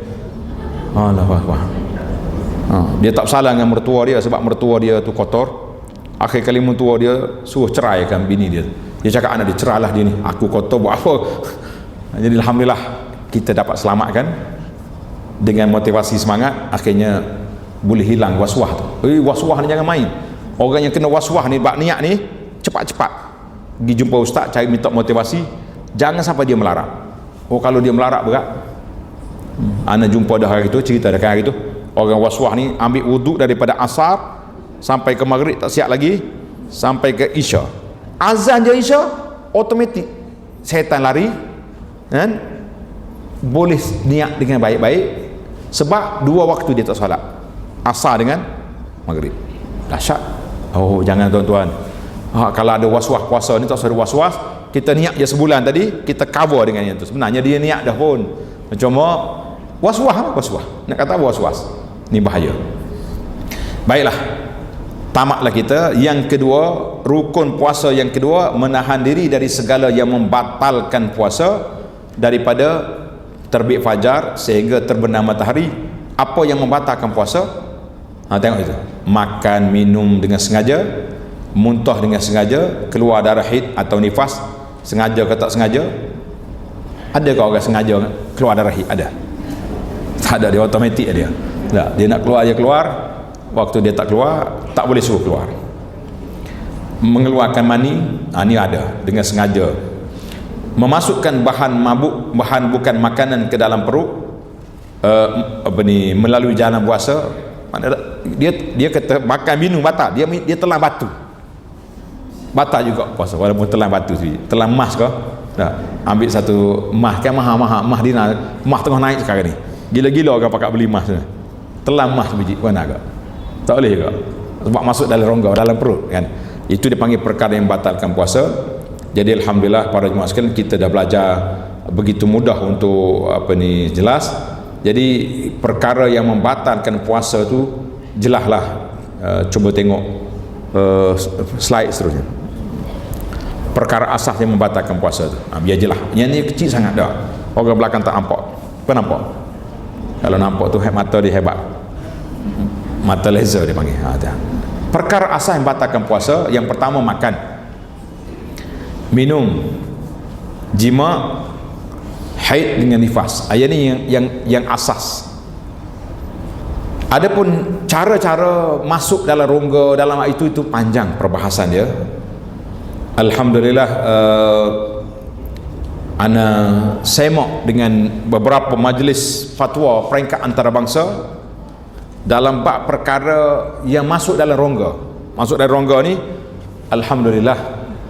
Allahu Akbar. Dia tak salah dengan mertua dia, sebab mertua dia tu kotor. Akhir kali mertua dia suruh ceraikan bini dia. Dia cakap anak dia, cerailah dia ni, aku kotor buat apa. Jadi alhamdulillah kita dapat selamatkan dengan motivasi semangat, akhirnya boleh hilang was-was tu. Was-was ni jangan main. Orang yang kena was-was ni bab niat ni, cepat-cepat pergi jumpa ustaz, cari minta motivasi, jangan sampai dia melarat. Kalau dia melarat berat. Ana jumpa dah hari tu, cerita dah hari tu, orang was-was ni ambil wuduk daripada asar sampai ke maghrib tak siap lagi, sampai ke isya, azan je isya, automatik syaitan lari, kan? Boleh niat dengan baik-baik, sebab 2 waktu dia tak solat, asar dengan maghrib. Dahsyat. Jangan tuan-tuan, kalau ada was-was puasa ni tak usah ada was-was, kita niat je sebulan tadi, kita cover dengan yang tu. Sebenarnya dia niat dah pun, cuma was-was, nak kata was-was ni bahaya. Baiklah, tamatlah kita. Yang kedua, rukun puasa yang kedua, menahan diri dari segala yang membatalkan puasa, daripada terbit fajar sehingga terbenam matahari. Apa yang membatalkan puasa? Tengok itu, makan minum dengan sengaja, muntah dengan sengaja, keluar darah haid atau nifas sengaja ke tak sengaja. Ada ke orang sengaja keluar darah haid? Ada? Tak ada, dia automatik dia. Tak, dia nak keluar, dia keluar. Waktu dia tak keluar, tak boleh suruh keluar. Mengeluarkan mani, ni ada dengan sengaja. Memasukkan bahan mabuk, bahan bukan makanan ke dalam perut, melalui jalan puasa. Dia kata makan minum batal, dia telan batu, batal juga puasa walaupun telan batu sendiri. Telan emas ke? Dah ambil satu emas kan, mahal dinar, emas tengah naik sekarang ni, gila-gila orang pakat beli emas ni. Telan emas biji mana agak tak boleh juga, sebab masuk dalam rongga, dalam perut kan. Itu dipanggil perkara yang membatalkan puasa. Jadi alhamdulillah para jemaah sekalian, kita dah belajar begitu mudah untuk jelas. Jadi perkara yang membatalkan puasa tu jelaslah. Cuba tengok slide seterusnya. Perkara asas yang membatalkan puasa tu, biar jelas. Yang ni kecil sangat dah, orang belakang tak nampak. Apa nampak? Kalau nampak tu mata dia hebat, mata laser dia panggil. Perkara asas yang membatalkan puasa, yang pertama makan, minum, jima, haid dengan nifas. Ayat ni yang asas. Adapun cara-cara masuk dalam rongga, dalam itu panjang perbahasan dia. Alhamdulillah, ana semak dengan beberapa majlis fatwa peringkat antarabangsa dalam bab perkara yang masuk dalam rongga. Masuk dalam rongga ni, alhamdulillah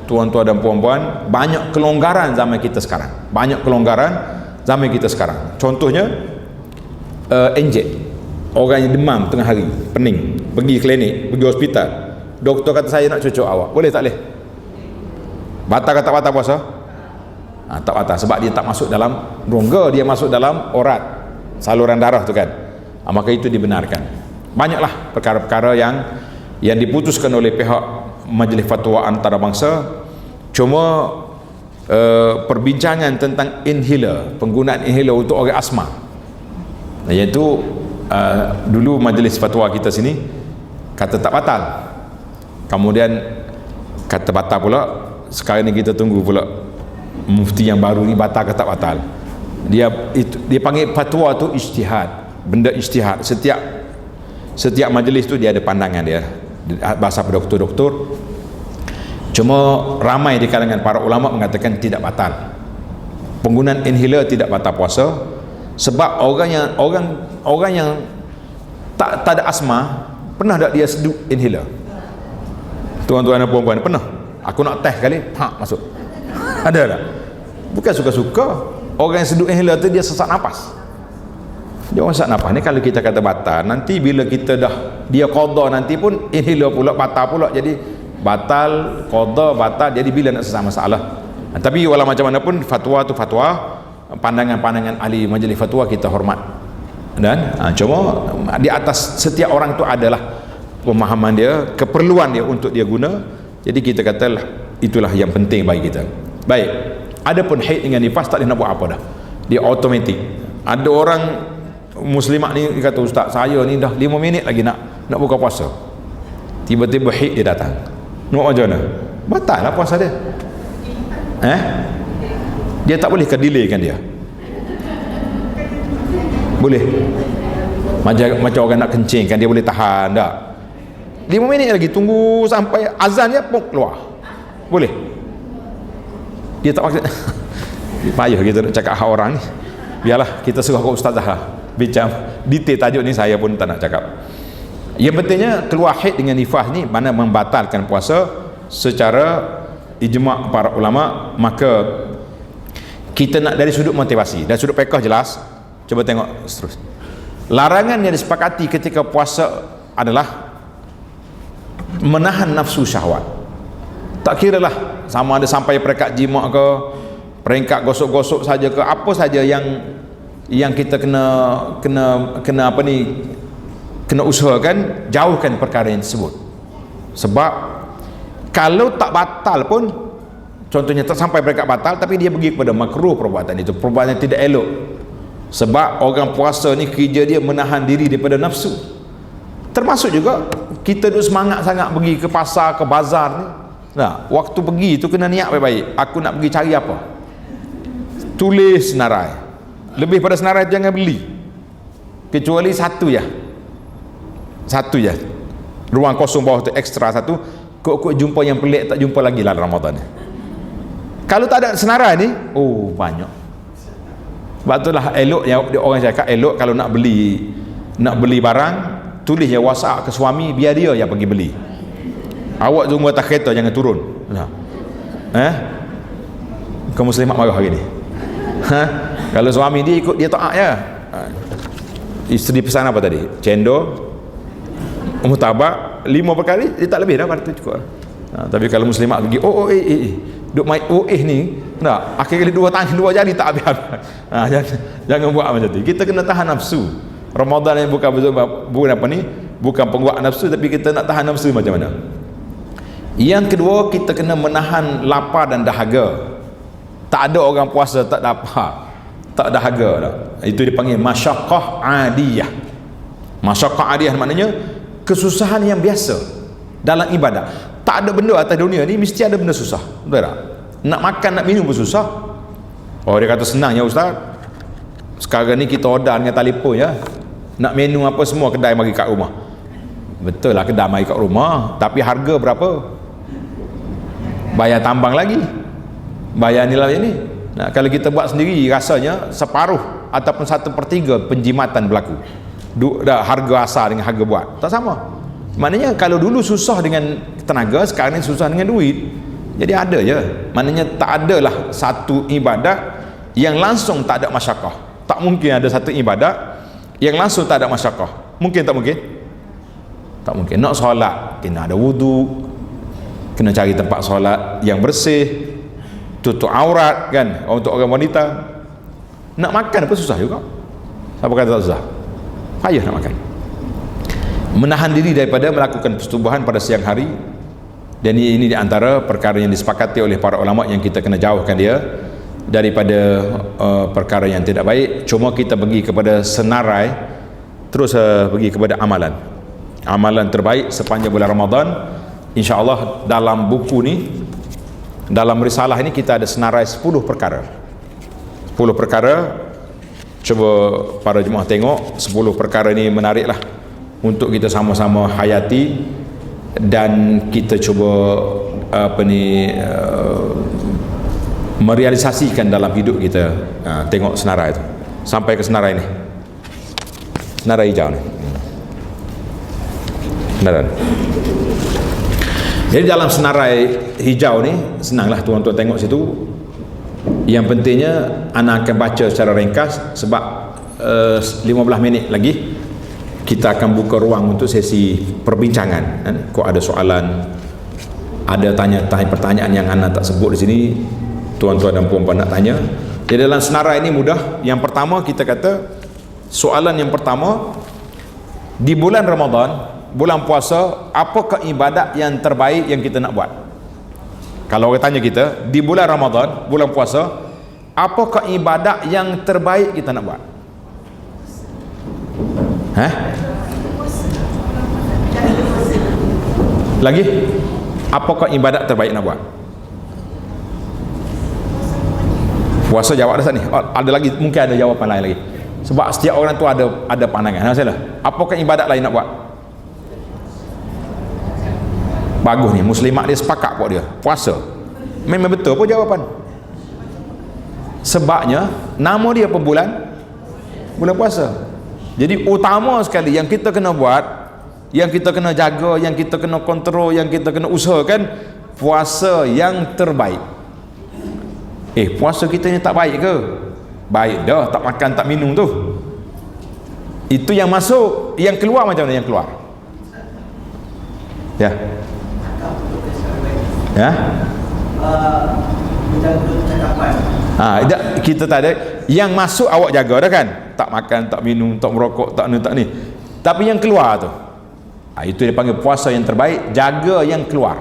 tuan-tuan dan puan-puan, banyak kelonggaran zaman kita sekarang. Contohnya enjek, orang yang demam tengah hari, pening, pergi klinik, pergi hospital, doktor kata saya nak cucuk awak, boleh tak boleh? Batal ke tak batal puasa? Tak batal, sebab dia tak masuk dalam rongga, dia masuk dalam urat, saluran darah tu kan. Maka itu dibenarkan. Banyaklah perkara-perkara yang diputuskan oleh pihak majlis fatwa antarabangsa. Cuma perbincangan tentang inhaler, penggunaan inhaler untuk orang asma, iaitu dulu majlis fatwa kita sini kata tak batal, kemudian kata batal pula. Sekarang ni kita tunggu pula mufti yang baru ni batal ke tak batal. Dia panggil fatwa tu ijtihad, benda ijtihad. Setiap majlis tu dia ada pandangan dia, bahasa doktor-doktor. Cuma ramai di kalangan para ulama mengatakan tidak batal. Penggunaan inhaler tidak batal puasa, sebab orang yang tak ada asma, pernah tak dia seduh inhaler? Tuan-tuan dan puan-puan, pernah? Aku nak test kali, masuk. Ada tak? Bukan suka-suka. Orang yang seduh inhaler tu dia sesak nafas. Dia orang sesak nafas ni, kalau kita kata batal, nanti bila kita dah dia qada, nanti pun inhaler pula batal pula. Jadi batal, qada, batal, jadi bila nak selesai masalah. Tapi walau macam mana pun, fatwa tu fatwa, pandangan-pandangan ahli majlis fatwa kita hormat. Dan cuma di atas setiap orang tu adalah pemahaman dia, keperluan dia untuk dia guna. Jadi kita kata itulah yang penting bagi kita. Baik, adapun haid dengan nifas tak boleh nak buat apa dah, dia automatik. Ada orang muslimat ni kata, ustaz saya ni dah 5 minit lagi nak buka puasa, tiba-tiba haid dia datang, nak macam mana? Batal lah puasa dia. Dia tak boleh ke delay kan dia? Boleh? Macam orang nak kencing kan, dia boleh tahan tak? 5 minit lagi, tunggu sampai azan dia pun keluar, boleh? Dia tak maksud payah kita nak cakap hak orang ni, biarlah kita suruh ke ustazah lah bincang detail tajuk ni, saya pun tak nak cakap. Yang pentingnya keluar haid dengan nifas ni mana membatalkan puasa secara ijma' para ulama. Maka kita nak dari sudut motivasi, dari sudut fiqh jelas. Cuba tengok terus. Larangan yang disepakati ketika puasa adalah menahan nafsu syahwat. Tak kira lah sama ada sampai peringkat jima' ke, peringkat gosok-gosok saja ke, apa saja yang kita kena apa ni, kena usahakan jauhkan perkara yang tersebut. Sebab kalau tak batal pun, contohnya tak sampai peringkat batal tapi dia pergi kepada makruh perbuatan itu, perbuatan yang tidak elok. Sebab orang puasa ni kerja dia menahan diri daripada nafsu. Termasuk juga kita duk semangat sangat pergi ke pasar, ke bazar ni. Nah, waktu pergi tu kena niat baik-baik. Aku nak pergi cari apa? Tulis senarai. Lebih pada senarai jangan beli. Kecuali satu je. Ruang kosong bawah tu ekstra satu. Kok jumpa yang pelik, tak jumpa lagi lah Ramadan ni. Kalau tak ada senarai ni, banyak. Sebab itulah elok yang orang cakap, elok kalau nak beli barang, tulis je WhatsApp ke suami, biar dia yang pergi beli. Awak tunggu atas kereta, jangan turun. Kau muslimat marah hari ni. Kalau suami dia ikut, dia taat ya. Isteri pesan apa tadi? Cendol, mutabak, 5 perkara, dia tak lebih dah, itu cukup. Tapi kalau muslimat pergi, duk main ni, akhirnya 2 tangan 2 jari tak habis-habis. Jangan buat macam tu. Kita kena tahan nafsu. Ramadan ni bukan apa ni, bukan penguat nafsu, tapi kita nak tahan nafsu macam mana. Yang kedua, kita kena menahan lapar dan dahaga. Tak ada orang puasa tak lapar, tak dahaga dah. Itu dipanggil masyaqqah adiyah. Masyaqqah adiyah maknanya kesusahan yang biasa dalam ibadah. Tak ada benda atas dunia ni mesti ada benda susah, betul tak? Nak makan, nak minum pun susah. Dia kata senang ya ustaz, sekarang ni kita order dengan telefon ya, nak menu apa semua kedai mari kat rumah. Betul lah, kedai mari kat rumah, tapi harga berapa? Bayar tambang lagi, bayar nilai ni. Kalau kita buat sendiri, rasanya separuh ataupun 1/3 penjimatan berlaku. Harga asal dengan harga buat tak sama. Maknanya kalau dulu susah dengan tenaga, sekarang ni susah dengan duit. Jadi ada je. Maknanya tak adalah satu ibadat yang langsung tak ada masyaqqah. Tak mungkin ada satu ibadat yang langsung tak ada masyaqqah. Mungkin tak mungkin? Tak mungkin. Nak solat kena ada wudu, kena cari tempat solat yang bersih, tutup aurat kan untuk orang wanita. Nak makan pun susah juga. Siapa kata tak susah? Payah nak makan. Menahan diri daripada melakukan persetubuhan pada siang hari, Dan ini di antara perkara yang disepakati oleh para ulama yang kita kena jauhkan dia daripada perkara yang tidak baik. Cuma kita pergi kepada senarai, terus pergi kepada amalan terbaik sepanjang bulan Ramadan. InsyaAllah dalam buku ni, dalam risalah ini kita ada senarai 10 perkara. 10 perkara. Cuba para jemaah tengok 10 perkara ni, menariklah untuk kita sama-sama hayati dan kita cuba merealisasikan dalam hidup kita. Tengok senarai tu, sampai ke senarai ni, senarai hijau ni. Senarai. Jadi dalam senarai hijau ni senanglah tuan-tuan tengok situ. Yang pentingnya anak akan baca secara ringkas sebab 15 minit lagi kita akan buka ruang untuk sesi perbincangan. Kok ada soalan, ada pertanyaan yang anak tak sebut di sini, tuan-tuan dan puan-puan nak tanya. Jadi dalam senarai ini mudah. Yang pertama kita kata, soalan yang pertama, di bulan Ramadan, bulan puasa, apakah ibadat yang terbaik yang kita nak buat? Kalau orang tanya kita, di bulan Ramadan, bulan puasa, apakah ibadat yang terbaik kita nak buat? Lagi? Apakah ibadat terbaik nak buat? Puasa jawab dah ni. Ada lagi, mungkin ada jawapan lain lagi. Sebab setiap orang tu ada pandangan. Apakah ibadat lain nak buat? Bagus ni, muslimat dia sepakat buat dia puasa. Memang betul pun jawapan. Sebabnya nama dia apa bulan? Bulan puasa. Jadi utama sekali yang kita kena buat, yang kita kena jaga, yang kita kena kontrol, yang kita kena usahakan, puasa yang terbaik. Puasa kita ni tak baik ke? Baik dah, tak makan tak minum tu. Itu yang masuk. Yang keluar macam mana yang keluar? Ya. Kita tak ada. Yang masuk awak jaga dah kan? Tak makan, tak minum, tak merokok, tak ni. Tapi yang keluar tu, itu dia panggil puasa yang terbaik. Jaga yang keluar.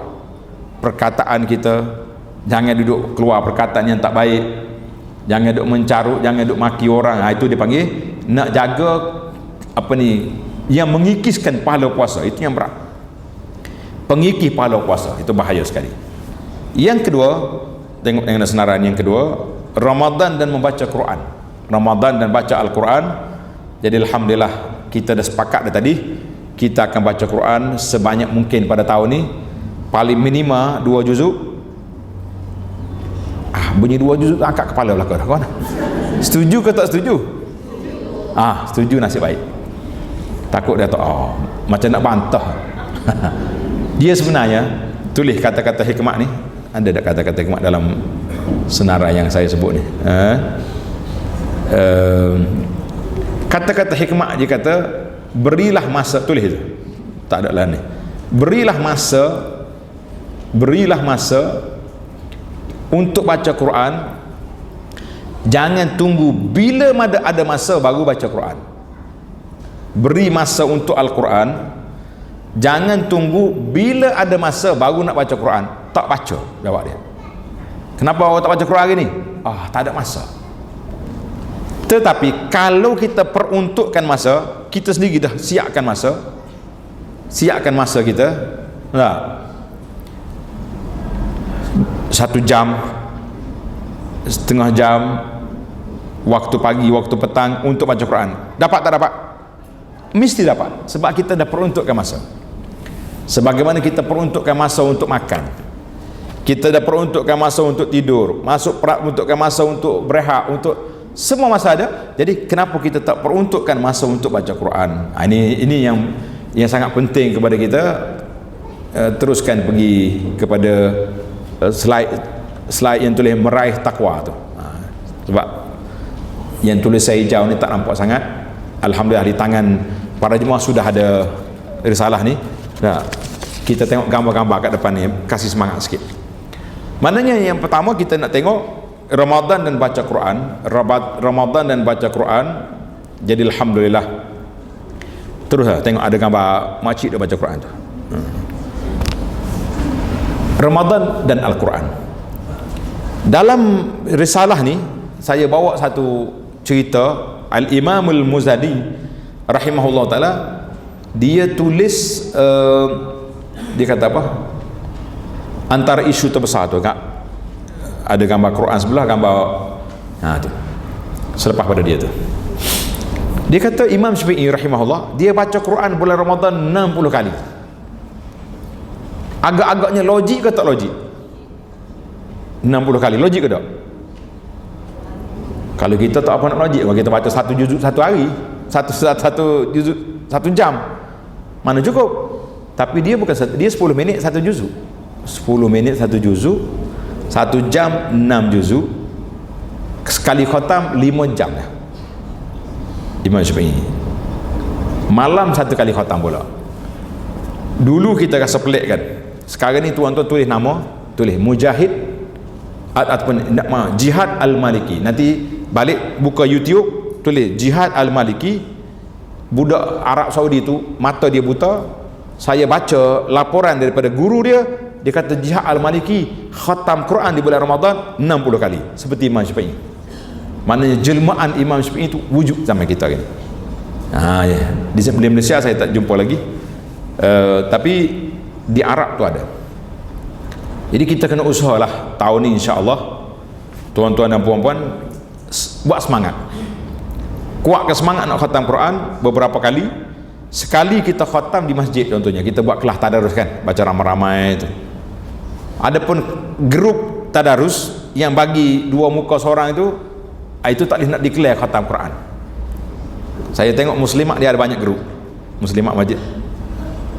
Perkataan kita, jangan duduk keluar perkataan yang tak baik, jangan duduk mencarut, jangan duduk maki orang. Itu dia panggil nak jaga yang mengikiskan pahala puasa. Itu yang berat. Pengikis pahala puasa itu bahaya sekali. Yang kedua, tengok dengan senarai yang kedua, Ramadan dan membaca Quran. Ramadan dan baca Al-Quran. Jadi alhamdulillah kita dah sepakat dah tadi, kita akan baca Quran sebanyak mungkin pada tahun ni, paling minima 2 juzuk. Bunyi 2 juzuk angkat kepala belakang kawan. Setuju ke tak setuju? Setuju, nasib baik. Takut dia tak macam nak bantah. Dia sebenarnya tulis kata-kata hikmat ni. Ada tak kata-kata hikmat dalam senarai yang saya sebut ni? Kata-kata hikmat dia kata, berilah masa, tulis itu. Tak ada lain ni. Berilah masa untuk baca Quran. Jangan tunggu bila ada masa baru baca Quran. Beri masa untuk Al-Quran. Jangan tunggu bila ada masa baru nak baca Quran. Tak baca, jawab dia. Kenapa awak tak baca Quran hari ni? Tak ada masa. Tetapi kalau kita peruntukkan masa, kita sendiri dah siapkan masa kita, 1 jam, setengah jam, waktu pagi, waktu petang untuk baca Quran. Dapat tak dapat? Mesti dapat, sebab kita dah peruntukkan masa. Sebagaimana kita peruntukkan masa untuk makan, kita dah peruntukkan masa untuk tidur, peruntukkan masa untuk berehat, untuk semua masa ada. Jadi kenapa kita tak peruntukkan masa untuk baca Quran? Ini yang sangat penting kepada kita. Teruskan pergi kepada slide yang tulis meraih takwa tu. Sebab yang tulis saya hijau ni tak nampak sangat. Alhamdulillah di tangan para jemaah sudah ada risalah ni. Kita tengok gambar-gambar kat depan ni, kasih semangat sikit. Maknanya yang pertama kita nak tengok Ramadan dan baca Quran. Ramadan dan baca Quran. Jadi alhamdulillah. Terus tengok ada gambar makcik dia baca Quran tu. Ramadan dan Al-Quran. Dalam risalah ni saya bawa satu cerita Al-Imam Al-Muzadi rahimahullah ta'ala. Dia tulis dia kata apa, antara isu terbesar tu Kak, ada gambar Quran sebelah, gambar tu selepas pada dia tu. Dia kata Imam Syafi'i rahimahullah, dia baca Quran bulan Ramadan 60 kali. Agak-agaknya logik ke tak logik? 60 kali logik ke tak? Kalau kita tak apa nak logik, kalau kita baca satu juzuk satu hari, satu juzuk 1 jam, mana cukup? Tapi dia bukan dia 10 minit satu juzuk, 10 minit satu juzuk, 1 jam 6 juzuk, sekali khatam 5 jam dah. Imam Syafi'i malam 1 kali khatam pula. Dulu kita rasa pelik kan, sekarang ni tuan-tuan tulis nama, tulis Mujahid ataupun Jihad Al-Maliki. Nanti balik buka YouTube, tulis Jihad Al-Maliki. Budak Arab Saudi tu mata dia buta. Saya baca laporan daripada guru dia, dia kata Jihad Al-Maliki khatam Quran di bulan Ramadan 60 kali seperti Imam Syafi'i. Maknanya jelmaan Imam Syafi'i itu wujud zaman kita ni. Ya. Di Malaysia saya tak jumpa lagi, tapi di Arab tu ada. Jadi kita kena usahalah tahun ni insya-Allah, tuan-tuan dan puan-puan buat semangat, kuatkan semangat nak khatam Quran beberapa kali. Sekali kita khatam di masjid, contohnya kita buat kelas tadarus kan, baca ramai-ramai tu. Adapun grup tadarus yang bagi 2 muka seorang itu tak boleh nak declare khatam Quran. Saya tengok muslimat dia ada banyak grup, muslimat masjid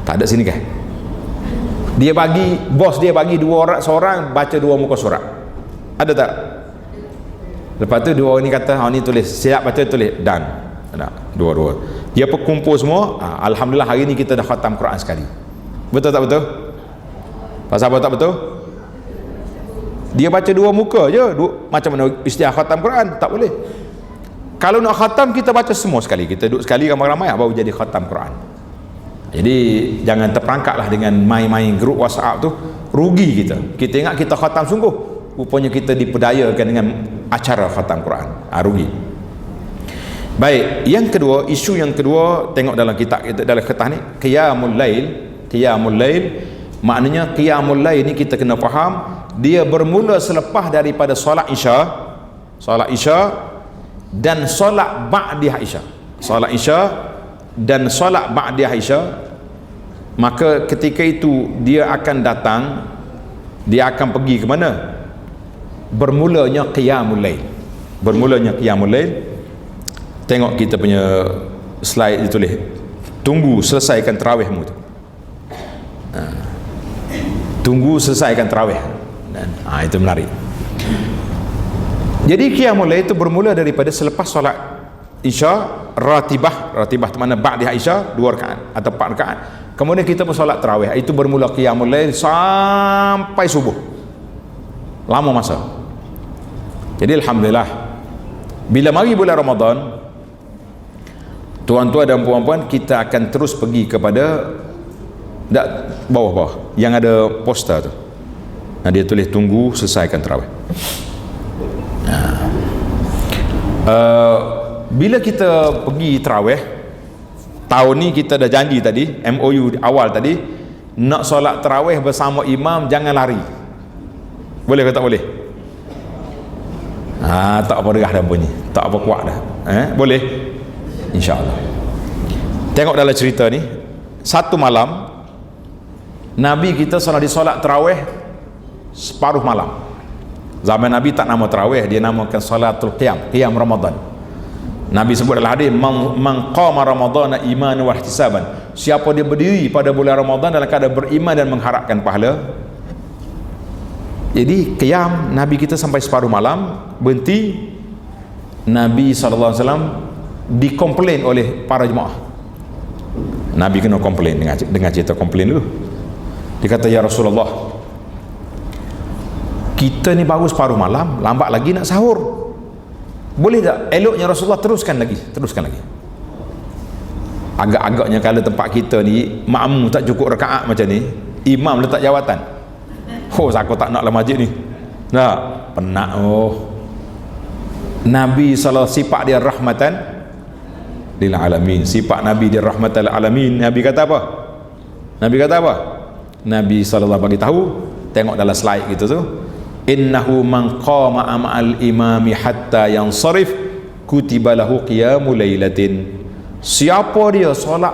tak ada sini kan. Dia bagi, bos dia bagi 2 orang, seorang baca 2 muka surat, ada tak? Lepas tu 2 orang ni kata, ni tulis siap baca, tulis dan ada 2 dia berkumpul semua. Alhamdulillah hari ni kita dah khatam Quran sekali. Betul tak betul? Pasal apa tak betul? Dia baca 2 muka je, macam mana istilah khatam Quran? Tak boleh. Kalau nak khatam kita baca semua sekali, kita duduk sekali ramai-ramai baru jadi khatam Quran. Jadi jangan terperangkaplah dengan main-main grup WhatsApp tu, rugi kita. Kita ingat kita khatam sungguh, rupanya kita diperdayakan dengan acara khatam Quran. Rugi. Baik, yang kedua, isu yang kedua, tengok dalam kitab kita, dalam kertas ni, Qiyamul Lail. Qiyamul Lail maknanya Qiyamul Lail ni kita kena faham, dia bermula selepas daripada solat Isya dan solat ba'diyah Isya. Solat Isya dan solat ba'diyah Isya, maka ketika itu dia akan datang, dia akan pergi ke mana? Bermulanya Qiyamul Lail. Bermulanya Qiyamul Lail. Tengok kita punya slide ditulis, tunggu selesaikan tarawihmu tu. Tunggu selesaikan tarawih. Itu menarik. Jadi Qiyamul Lail itu bermula daripada selepas solat Isya, ratibah tu mana ba'diyah Isya 2 rakaat atau 4 rakaat. Kemudian kita bersolat tarawih. Itu bermula Qiyamul Lail sampai subuh. Lama masa. Jadi alhamdulillah, bila mari bulan Ramadan, tuan-tuan dan puan-puan, kita akan terus pergi kepada bawah-bawah yang ada poster tu. Dia tulis tunggu selesaikan tarawih. Bila kita pergi tarawih, tahun ni kita dah janji tadi, MOU awal tadi, nak solat tarawih bersama imam, jangan lari. Boleh ke tak boleh? Tak apa derah dah bunyi, tak apa kuat dah. Boleh? InsyaAllah. Tengok dalam cerita ni, satu malam Nabi kita di solat tarawih separuh malam. Zaman Nabi tak nama tarawih, dia namakan salatul qiyam Ramadan. Nabi sebut dalam hadis, man qama ramadhana imanan wa ihtisaban, siapa dia berdiri pada bulan Ramadan dalam keadaan beriman dan mengharapkan pahala. Jadi qiyam Nabi kita sampai separuh malam, berhenti. Nabi SAW dikomplain oleh para jemaah. Nabi kena komplain dengan cerita komplain dulu. Dia kata, ya Rasulullah, kita ni baru separuh malam, lambat lagi nak sahur. Boleh tak eloknya Rasulullah teruskan lagi. Agak-agaknya kalau tempat kita ni makmum tak cukup rakaat macam ni, imam letak jawatan. Oh, aku tak nak lah masjid ni. Nah, penat. Nabi SAW sifat dia rahmatan lil alamin. Sifat Nabi dia rahmatan lil alamin. Nabi kata apa? Nabi SAW bagi tahu, tengok dalam slide gitu tu, innahu man qama ma'al imami hatta yansarif kutiba lahu qiyamul lailatin. Siapa dia solat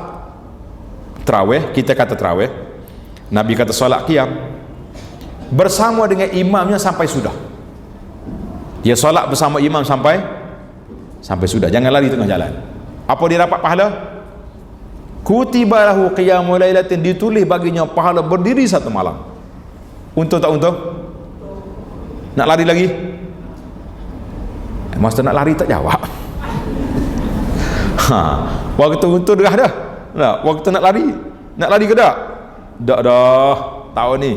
tarawih, kita kata tarawih, Nabi kata solat qiyam bersama dengan imamnya sampai sudah. Dia solat bersama imam sampai sudah, jangan lari tengah jalan. Apa dia dapat pahala? Kutiba lahu qiyamul lailatin, ditulis baginya pahala berdiri satu malam. Untung tak untung? Nak lari lagi? Maksud nak lari tak jawab. Waktu untung dah. Nah, waktu nak lari ke tak? Dah tahun ni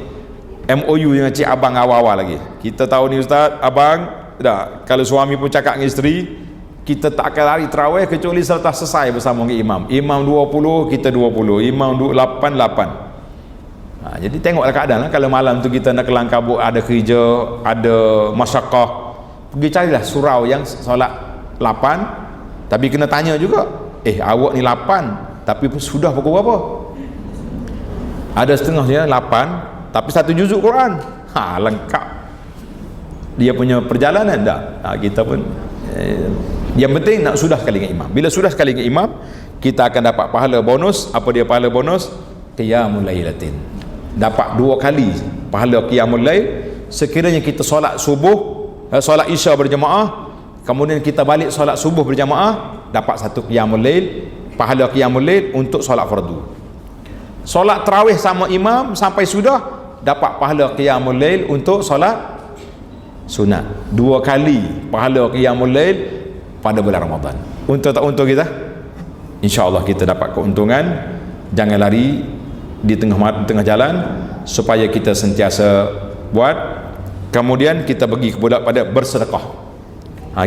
MOU dengan cik abang awal-awal lagi. Kita tahu ni ustaz, abang dah, kalau suami pun cakap dengan isteri, kita tak akan lari tarawih kecuali selepas selesai bersama dengan imam 20, kita 20, imam 8. Jadi tengoklah keadaan lah. Kalau malam tu kita nak kelang kabut, ada kerja, ada masyarakat, pergi carilah surau yang solat 8, tapi kena tanya juga, awak ni 8 tapi sudah pukul berapa? Ada setengahnya 8 tapi satu juzuk Quran. Lengkap dia punya perjalanan dah. Kita pun yang penting nak sudah sekali dengan imam. Bila sudah sekali dengan imam, kita akan dapat pahala bonus. Apa dia pahala bonus? Qiyamul lailatin. Dapat 2 kali pahala qiyamul lail. Sekiranya kita solat subuh, solat isya berjemaah, kemudian kita balik solat subuh berjemaah, dapat 1 qiyamul lail, pahala qiyamul lail untuk solat fardu. Solat tarawih sama imam sampai sudah, dapat pahala qiyamul lail untuk solat sunat. 2 kali pahala qiyamul lail pada bulan Ramadan. Untung tak untung kita? InsyaAllah kita dapat keuntungan. Jangan lari di tengah jalan, supaya kita sentiasa buat. Kemudian kita bagi pada bersedekah.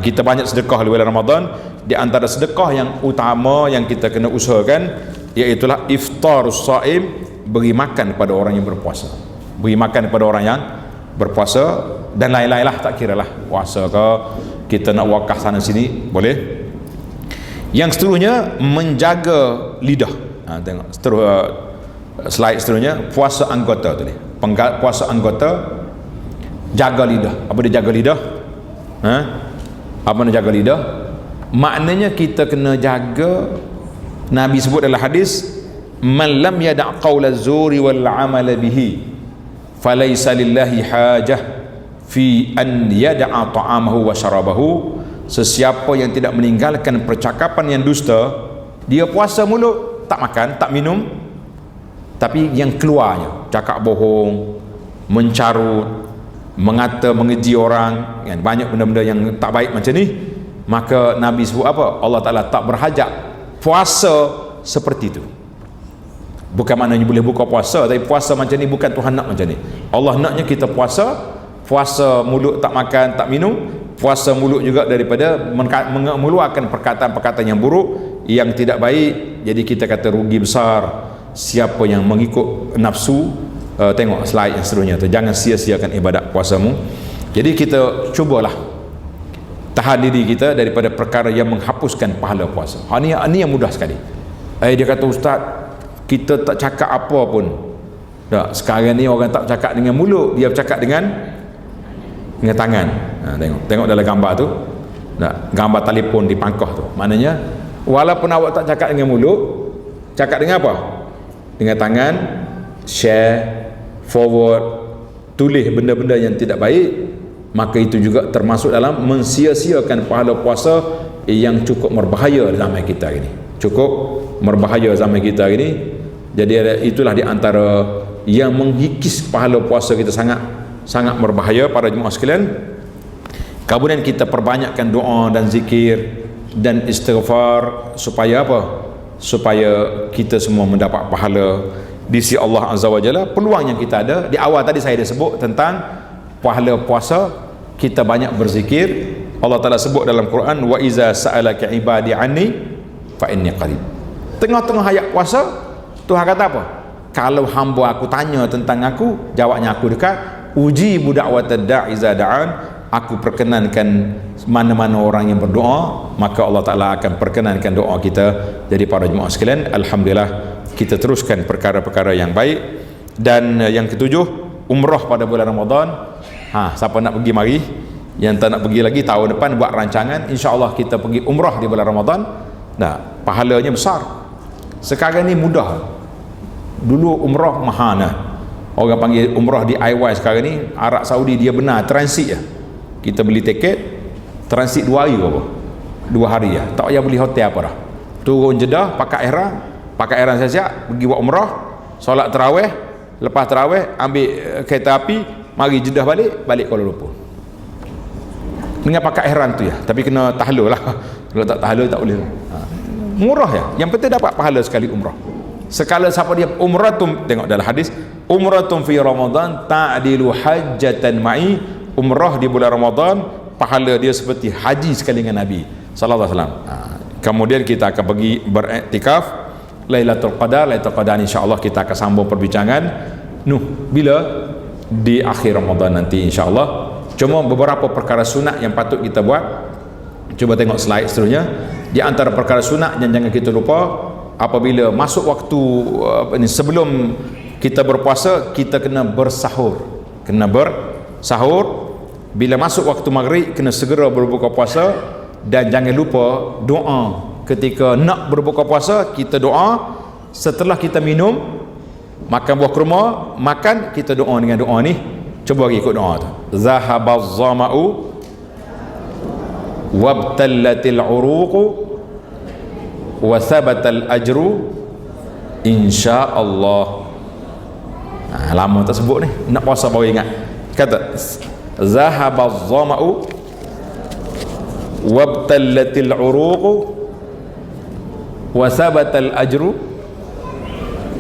Kita banyak sedekah di bulan Ramadan. Di antara sedekah yang utama yang kita kena usahakan, iaitulah iftarus shaim, beri makan kepada orang yang berpuasa. Beri makan kepada orang yang berpuasa, dan lain-lain lah, tak kira lah puasa ke, kita nak wakaf sana sini boleh. Yang seterusnya, menjaga lidah. Tengok slide seterusnya, puasa anggota tu ni. Puasa anggota, jaga lidah. Apa dia jaga lidah? Apa nak jaga lidah? Maknanya kita kena jaga. Nabi sebut dalam hadis, man lam yada' qawla zuri wal amala bihi falaysa lillahi hajah fi an yada'a ta'amahu wa syarabahu. Sesiapa yang tidak meninggalkan percakapan yang dusta, dia puasa mulut, tak makan, tak minum, tapi yang keluarnya cakap bohong, mencarut, mengata, mengeji orang, kan, banyak benda-benda yang tak baik macam ni, maka Nabi sebut apa? Allah Ta'ala tak berhajat puasa seperti itu. Bukan maknanya boleh buka puasa, tapi puasa macam ni bukan Tuhan nak macam ni. Allah naknya kita puasa mulut tak makan, tak minum, puasa mulut juga daripada mengeluarkan perkataan-perkataan yang buruk, yang tidak baik. Jadi kita kata rugi besar siapa yang mengikut nafsu. Tengok slide yang seterusnya tu, jangan sia-siakan ibadat puasamu. Jadi kita cubalah tahan diri kita daripada perkara yang menghapuskan pahala puasa. Ini yang mudah sekali. Dia kata, ustaz, kita tak cakap apa pun. Sekarang ni orang tak cakap dengan mulut, dia bercakap dengan tangan. Tengok dalam gambar tu, gambar telefon di pangkah tu. Maknanya walaupun awak tak cakap dengan mulut, cakap dengan apa? Dengan tangan, share, forward, tulis benda-benda yang tidak baik, maka itu juga termasuk dalam mensia-siakan pahala puasa yang cukup berbahaya zaman kita ini. Cukup berbahaya zaman kita ini. Jadi itulah di antara yang menghikis pahala puasa kita, sangat berbahaya para jemaah sekalian. Kemudian kita perbanyakkan doa dan zikir dan istighfar, supaya apa? Supaya kita semua mendapat pahala di sisi Allah Azza wa Jalla. Peluang yang kita ada, di awal tadi saya dah sebut tentang pahala puasa, kita banyak berzikir. Allah Ta'ala sebut dalam Quran, wa iza sa'alaka ibadi anni fa inni qarib. Tengah-tengah ayat puasa, Tuhan kata apa? Kalau hamba aku tanya tentang aku, jawabnya aku dekat. ujibu da'watad da'i iza da'an, aku perkenankan mana-mana orang yang berdoa, maka Allah Ta'ala akan perkenankan doa kita. Jadi para jemaah sekalian, alhamdulillah kita teruskan perkara-perkara yang baik. Dan yang ketujuh, umrah pada bulan Ramadan. Siapa nak pergi mari, yang tak nak pergi lagi tahun depan buat rancangan, insya-Allah kita pergi umrah di bulan Ramadan. Nah, pahalanya besar. Sekarang ni mudah. Dulu umrah mahal nah. Orang panggil umrah di IY sekarang ni, Arab Saudi dia benar transit je. Kita beli tiket transit 2 hari apa? 2 hari ya. Tak payah beli hotel apa dah. Turun Jeddah, pakai ihram siap-siap pergi buat umrah, solat tarawih, lepas tarawih ambil kereta api, mari Jeddah balik Kuala Lumpur. Dengan pakai ihram tu ya, tapi kena tahlul lah. Kalau tak tahlul tak boleh. Murah ya. Yang penting dapat pahala sekali umrah. Sekala siapa dia umratun, tengok dalam hadis, umratun fi Ramadan ta'dilu hajjatan ma'i. Umrah di bulan Ramadan pahala dia seperti haji sekali dengan Nabi sallallahu alaihi wasallam. Kemudian kita akan pergi beriktikaf Lailatul Qadar. Lailatul Qadar insya-Allah kita akan sambung perbincangan bila di akhir Ramadan nanti insya-Allah. Cuma beberapa perkara sunat yang patut kita buat. Cuba tengok slide seterusnya. Di antara perkara sunat yang jangan kita lupa, apabila masuk waktu sebelum kita berpuasa, kita kena bersahur. Bila masuk waktu maghrib, kena segera berbuka puasa. Dan jangan lupa doa ketika nak berbuka puasa. Kita doa setelah kita minum, makan buah kurma, makan, kita doa dengan doa ni. Cuba ikut doa tu. Zahabaz zama'u wabtallatil uruqu wa thabatal ajru insyaallah. Lama tak sebut ni, nak puasa baru ingat. Kata zahabaz zama'u wabtallatil uruqu wa thabatal ajru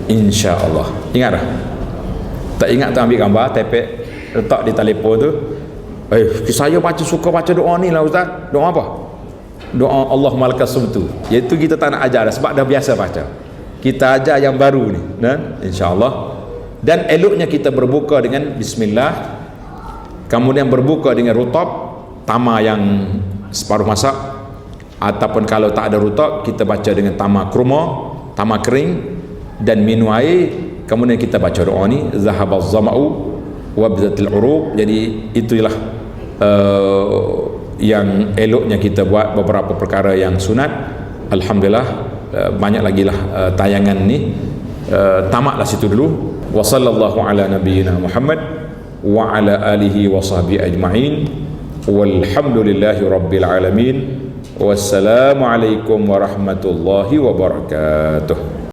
insyaallah. Ingat dah? Tak ingat tu ambil gambar, tepek, letak di telefon tu. Saya suka baca doa ni lah Ustaz. Doa apa? Doa Allah malakas sumtu. Iaitu kita tak nak ajar dah, sebab dah biasa baca. Kita ajar yang baru ni, dan insya-Allah. Dan eloknya kita berbuka dengan bismillah, kemudian berbuka dengan rutab, tama yang separuh masak, ataupun kalau tak ada rutab, kita baca dengan tama kurma, tama kering, dan minum air. Kemudian kita baca doa ni, zahabaz zama'u wabzatil uruq. Jadi itulah yang eloknya kita buat beberapa perkara yang sunat. Alhamdulillah, banyak lagi lah tayangan ni. Tamatlah situ dulu. Wa sallallahu ala nabiyyina Muhammad wa ala alihi wa sahbihi ajma'in. Walhamdulillahi rabbil alamin. Wassalamu alaikum warahmatullahi wabarakatuh.